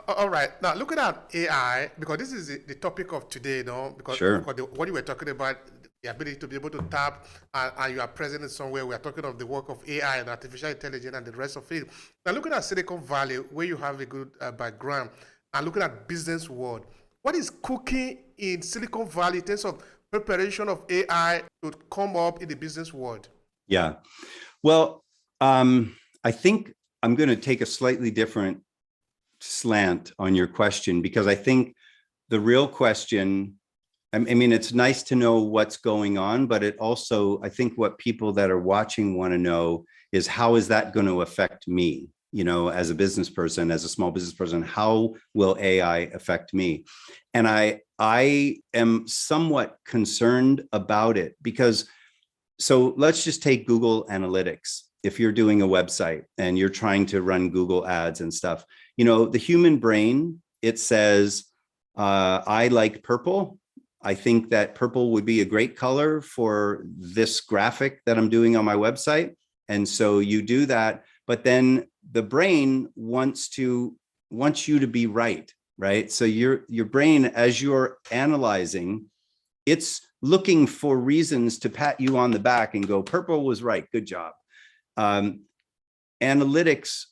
All right. Now, looking at AI, because this is the topic of today, because, sure. because what you were talking about, the ability to be able to tap, and you are present in somewhere. We are talking of the work of AI and artificial intelligence and the rest of it. Now, looking at Silicon Valley, where you have a good background, and looking at business world, what is cooking in Silicon Valley in terms of preparation of AI to come up in the business world? Yeah. Well, I think I'm going to take a slightly different slant on your question, because I think the real question, I mean, it's nice to know what's going on, but it also, I think what people that are watching want to know is, how is that going to affect me? As a business person, as a small business person, how will AI affect me? And I am somewhat concerned about it, because, so let's just take Google Analytics. If you're doing a website and you're trying to run Google ads and stuff, the human brain, it says, I like purple. I think that purple would be a great color for this graphic that I'm doing on my website. And so you do that, but then the brain wants you to be right? So your brain, as you're analyzing, it's looking for reasons to pat you on the back and go, purple was right, good job. Analytics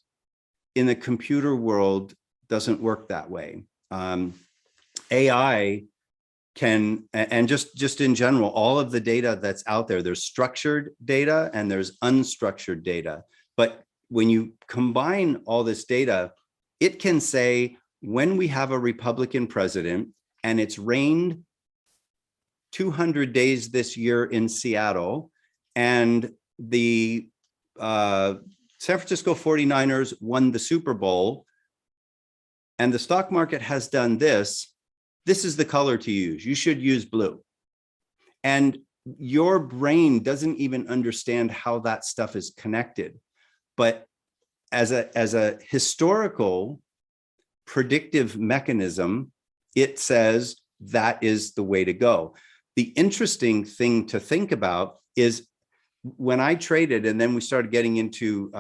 in the computer world doesn't work that way. AI can, and just in general, all of the data that's out there, there's structured data and there's unstructured data. But when you combine all this data, it can say, when we have a Republican president and it's rained 200 days this year in Seattle, and the San Francisco 49ers won the Super Bowl, and the stock market has done this is the color to use. You should use blue. And your brain doesn't even understand how that stuff is connected. But as a historical predictive mechanism, it says that is the way to go. The interesting thing to think about is, when I traded and then we started getting into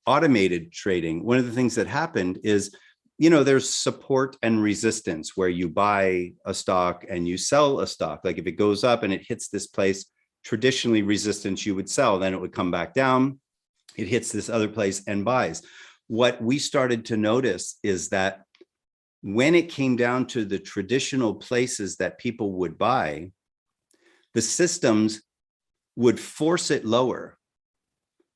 automated trading, one of the things that happened is, there's support and resistance, where you buy a stock and you sell a stock. Like if it goes up and it hits this place, traditionally resistance, you would sell, then it would come back down. It hits this other place and buys. What we started to notice is that when it came down to the traditional places that people would buy, the systems would force it lower,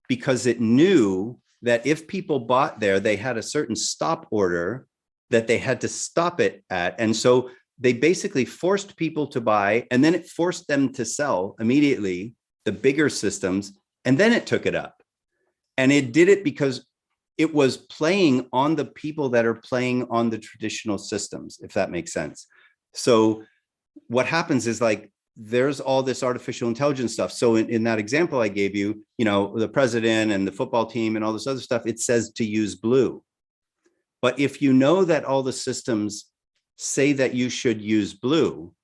because it knew that if people bought there, they had a certain stop order that they had to stop it at. And so they basically forced people to buy, and then it forced them to sell immediately, the bigger systems, and then it took it up. And it did it because it was playing on the people that are playing on the traditional systems, if that makes sense. So what happens is, like, there's all this artificial intelligence stuff. So in that example I gave you, the president and the football team and all this other stuff, it says to use blue. But if you know that all the systems say that you should use blue,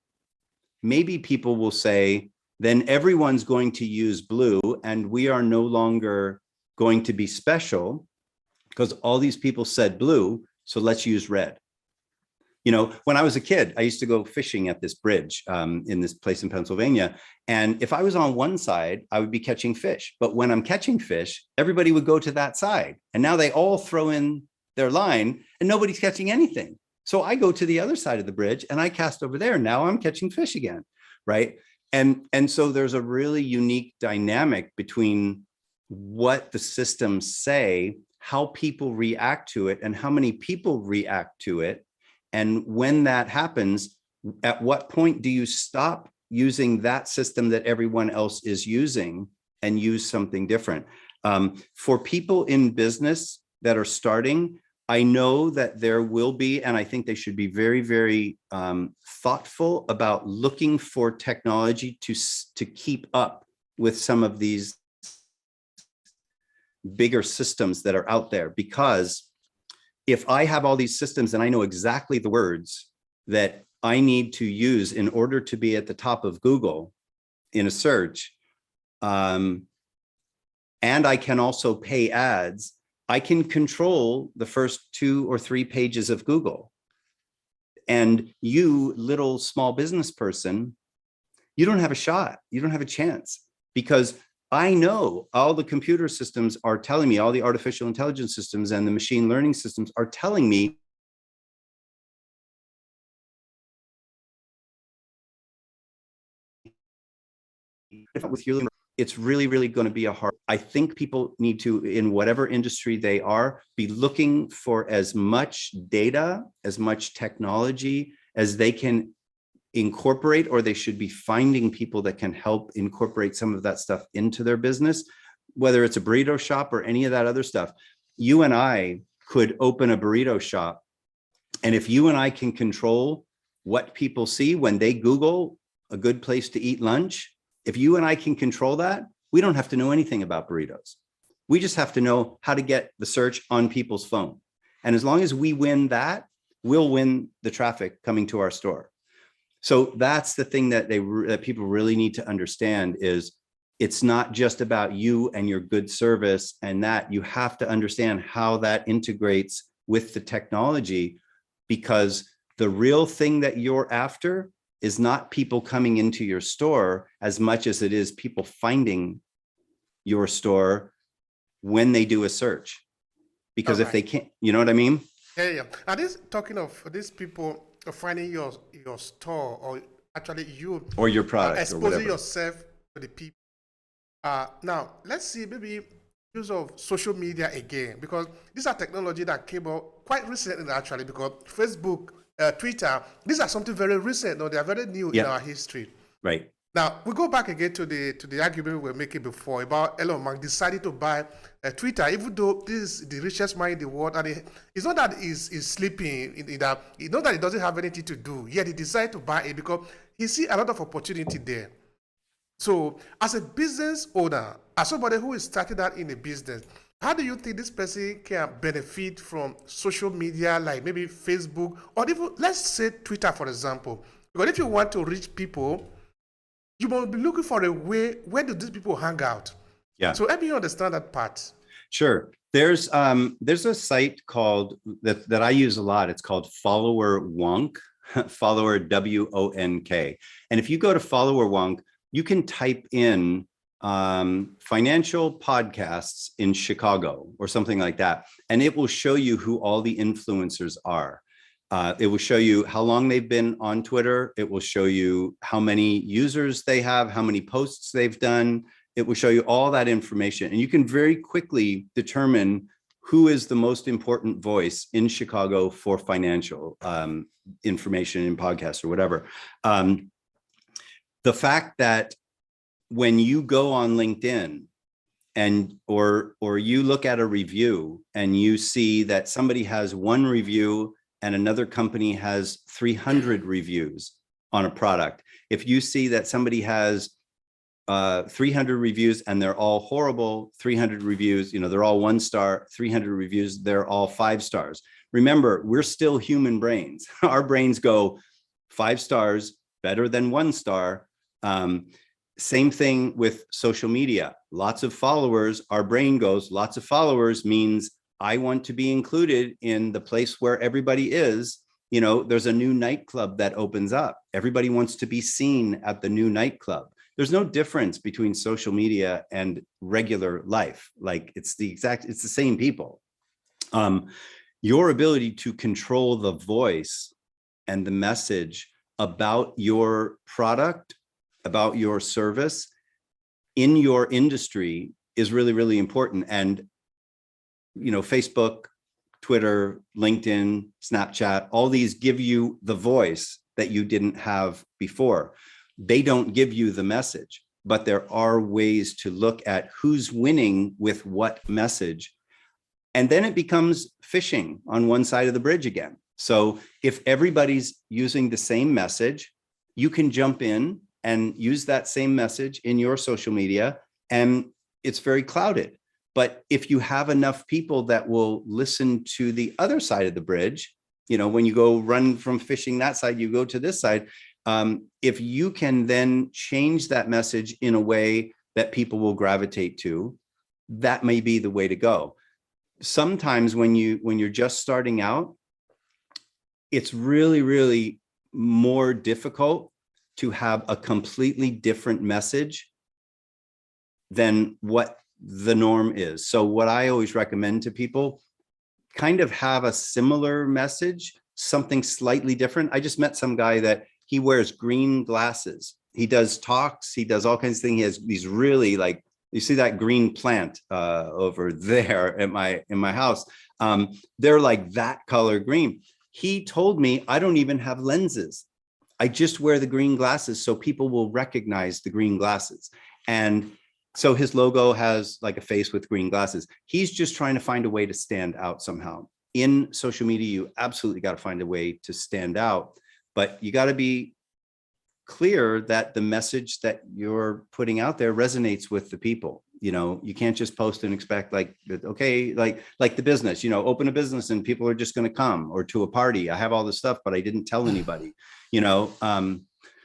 maybe people will say, then everyone's going to use blue and we are no longer going to be special because all these people said blue, so let's use red. When I was a kid, I used to go fishing at this bridge in this place in Pennsylvania. And if I was on one side, I would be catching fish. But when I'm catching fish, everybody would go to that side. And now they all throw in their line and nobody's catching anything. So I go to the other side of the bridge and I cast over there. Now I'm catching fish again, right? And so there's a really unique dynamic between what the systems say, how people react to it, and how many people react to it. And when that happens, at what point do you stop using that system that everyone else is using and use something different? For people in business that are starting, I know that there will be, and I think they should be very, very thoughtful about looking for technology to keep up with some of these bigger systems that are out there. Because if I have all these systems and I know exactly the words that I need to use in order to be at the top of Google in a search, and I can also pay ads, I can control the first 2 or 3 pages of Google. And you, little small business person, you don't have a shot. You don't have a chance, because I know all the computer systems are telling me, all the artificial intelligence systems and the machine learning systems are telling me with Youre, it's really, really going to be a hard. I think people need to, in whatever industry they are, be looking for as much data, as much technology as they can incorporate, or they should be finding people that can help incorporate some of that stuff into their business, whether it's a burrito shop or any of that other stuff. You and I could open a burrito shop, and if you and I can control what people see when they Google a good place to eat lunch, if you and I can control that, we don't have to know anything about burritos. We just have to know how to get the search on people's phone. And as long as we win that, we'll win the traffic coming to our store. So that's the thing that that people really need to understand, is it's not just about you and your good service, and that you have to understand how that integrates with the technology, because the real thing that you're after is not people coming into your store as much as it is people finding your store when they do a search. Because if they can't, you know what I mean? Yeah. And this, talking of these people finding your store, or actually you or your product, exposing yourself to the people. Now let's see, maybe use of social media again, because these are technology that came out quite recently, actually, because Facebook, Twitter, these are something very recent. No, they are very new in our history. Right. Now we go back again to the argument we were making before about Elon Musk deciding to buy Twitter, even though this is the richest man in the world, and it's not that he's sleeping in that. It's not that he doesn't have anything to do. Yet he decided to buy it because he see a lot of opportunity there. So, as a business owner, as somebody who is starting out in a business, how do you think this person can benefit from social media, like maybe Facebook, or even, let's say, Twitter, for example? Because if you want to reach people, you must be looking for a way, where do these people hang out? Yeah. So help me understand that part. Sure. There's a site called that I use a lot. It's called Follower Wonk, Follower WONK. And if you go to Follower Wonk, you can type in financial podcasts in Chicago or something like that, and it will show you who all the influencers are. It will show you how long they've been on Twitter. It will show you how many users they have, how many posts they've done. It will show you all that information. And you can very quickly determine who is the most important voice in Chicago for financial information in podcasts or whatever. The fact that when you go on LinkedIn and or you look at a review and you see that somebody has 1 review and another company has 300 reviews on a product, if you see that somebody has 300 reviews and they're all horrible, 300 reviews, they're all 1 star, 300 reviews, they're all 5 stars. Remember, we're still human brains. Our brains go 5 stars, better than 1 star. Same thing with social media. Lots of followers, our brain goes, lots of followers means I want to be included in the place where everybody is. There's a new nightclub that opens up. Everybody wants to be seen at the new nightclub. There's no difference between social media and regular life. Like it's the same people. Your ability to control the voice and the message about your product, about your service in your industry is really, really important. And, Facebook, Twitter, LinkedIn, Snapchat, all these give you the voice that you didn't have before. They don't give you the message. but there are ways to look at who's winning with what message. And then it becomes fishing on one side of the bridge again. So if everybody's using the same message, you can jump in and use that same message in your social media, and it's very clouded. But if you have enough people that will listen to the other side of the bridge, when you go run from fishing that side, you go to this side. If you can then change that message in a way that people will gravitate to, that may be the way to go. Sometimes when you're just starting out, it's really, really more difficult to have a completely different message than what the norm is. So what I always recommend to people, kind of have a similar message, something slightly different. I just met some guy that he wears green glasses. He does talks, he does all kinds of things. He has these really, like, you see that green plant over there in my house. They're like that color green. He told me, I don't even have lenses. I just wear the green glasses so people will recognize the green glasses. And so his logo has like a face with green glasses. He's just trying to find a way to stand out somehow. In social media, you absolutely got to find a way to stand out, but you got to be clear that the message that you're putting out there resonates with the people. You can't just post and expect like the business, open a business and people are just going to come, or to a party. I have all this stuff, but I didn't tell anybody,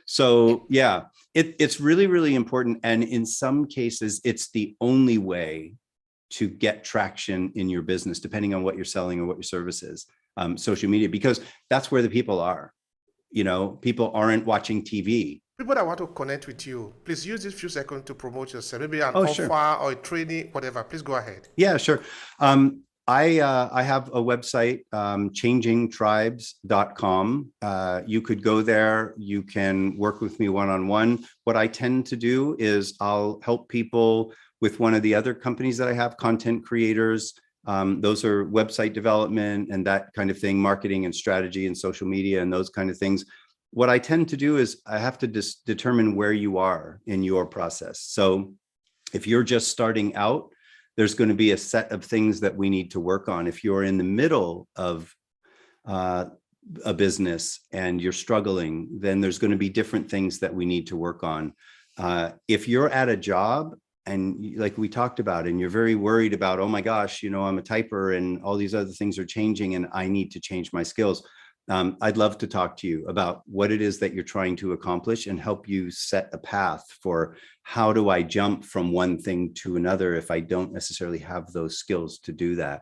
So yeah, it's really, really important. And in some cases, it's the only way to get traction in your business, depending on what you're selling or what your service is, social media, because that's where the people are. People aren't watching TV. People that want to connect with you, please use this few seconds to promote yourself. Maybe an Sure. offer or a training, whatever. Please go ahead. Yeah, sure. I have a website, changingtribes.com. You could go there. You can work with me one-on-one. What I tend to do is I'll help people with one of the other companies that I have, content creators. Those are website development and that kind of thing, marketing and strategy and social media and those kind of things. What I tend to do is I have to determine where you are in your process. So if you're just starting out, there's going to be a set of things that we need to work on. If you're in the middle of a business and you're struggling, then there's going to be different things that we need to work on. If you're at a job and like we talked about, and you're very worried about, oh my gosh, I'm a typer and all these other things are changing and I need to change my skills. I'd love to talk to you about what it is that you're trying to accomplish and help you set a path for how do I jump from one thing to another if I don't necessarily have those skills to do that.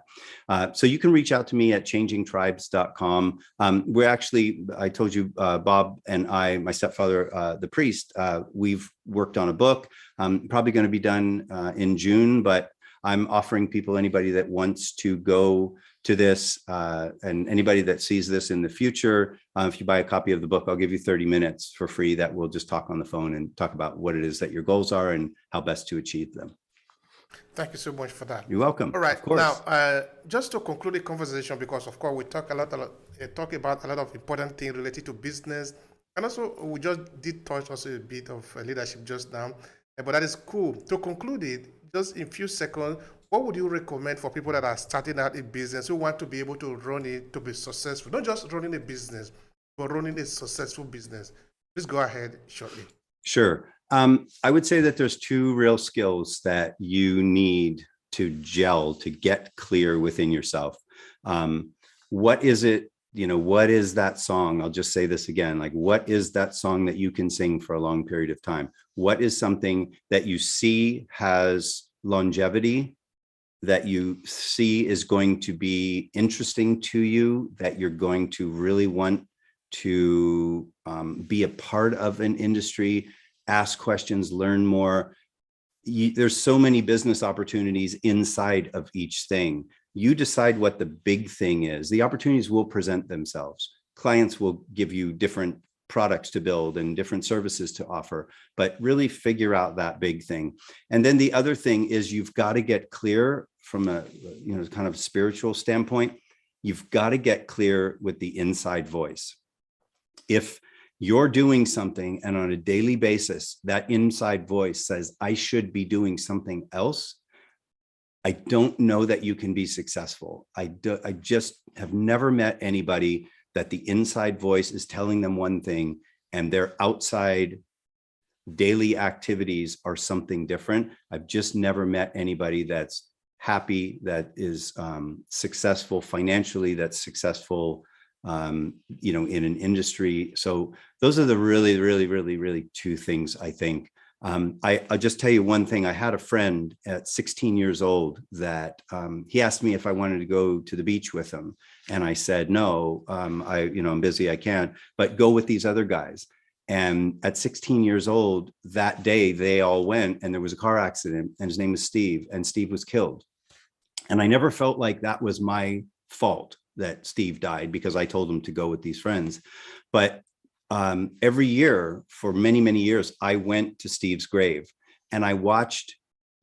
So you can reach out to me at changingtribes.com. We're actually, I told you, Bob and I, my stepfather, the priest, we've worked on a book, probably going to be done in June, but I'm offering people, anybody that wants to go to this and anybody that sees this in the future, if you buy a copy of the book, I'll give you 30 minutes for free that we'll just talk on the phone and talk about what it is that your goals are and how best to achieve them. Thank you so much for that. You're welcome. All right. Of course. Now, just to conclude the conversation, because of course we talk about a lot of important things related to business, and also we just did touch also a bit of leadership just now, but that is cool. To conclude it, just in a few seconds, what would you recommend for people that are starting out a business, who want to be able to run it to be successful? Not just running a business, but running a successful business. Please go ahead shortly. Sure. I would say that there's two real skills that you need to gel, to get clear within yourself. What is it? What is that song? I'll just say this again, like, what is that song that you can sing for a long period of time? What is something that you see has longevity, that you see is going to be interesting to you, that you're going to really want to be a part of an industry, ask questions, learn more. There's so many business opportunities inside of each thing. You decide what the big thing is. The opportunities will present themselves. Clients will give you different products to build and different services to offer, but really figure out that big thing. And then the other thing is you've got to get clear from a kind of spiritual standpoint. You've got to get clear with the inside voice. If you're doing something, and on a daily basis, that inside voice says, I should be doing something else, I don't know that you can be successful. I just have never met anybody that the inside voice is telling them one thing and their outside daily activities are something different. I've just never met anybody that's happy, that is successful financially, that's successful, in an industry. So those are the really two things, I think. I'll just tell you one thing. I had a friend at 16 years old that he asked me if I wanted to go to the beach with him. And I said, no, I'm busy, I can't, but go with these other guys. And at 16 years old, that day, they all went, and there was a car accident, and his name was Steve, and Steve was killed. And I never felt like that was my fault that Steve died, because I told him to go with these friends. But every year for many years, I went to Steve's grave and I watched,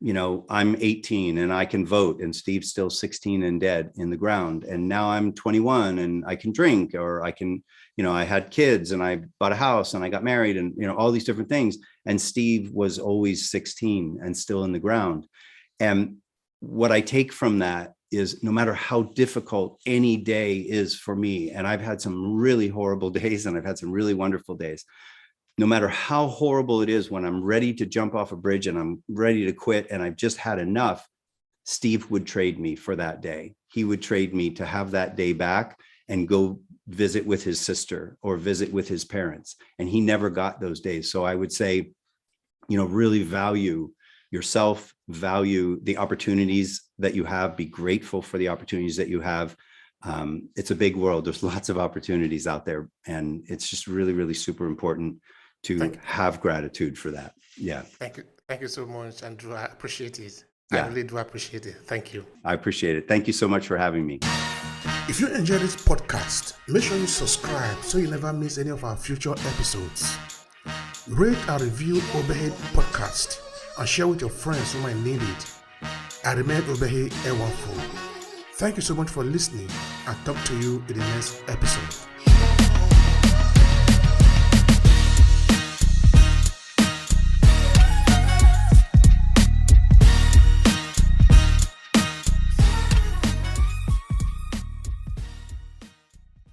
I'm 18 and I can vote, and Steve's still 16 and dead in the ground. And now I'm 21 and I can drink, or I can, I had kids and I bought a house and I got married, and, all these different things. And Steve was always 16 and still in the ground. And what I take from that is, no matter how difficult any day is for me, and I've had some really horrible days and I've had some really wonderful days, no matter how horrible it is, when I'm ready to jump off a bridge and I'm ready to quit and I've just had enough, Steve would trade me for that day. He would trade me to have that day back and go visit with his sister or visit with his parents. And he never got those days. So I would say, really value yourself, value the opportunities that you have, be grateful for the opportunities that you have. It's a big world. There's lots of opportunities out there, and it's just really super important to have gratitude for that. Yeah. Thank you so much, Andrew. I appreciate it. Yeah. I really do appreciate it. Thank you. I appreciate it. Thank you so much for having me. If you enjoyed this podcast, make sure you subscribe so you never miss any of our future episodes. Rate and review Obehi Podcast and share with your friends who might need it. I remain Obehi Ewafo. Thank you so much for listening, and talk to you in the next episode.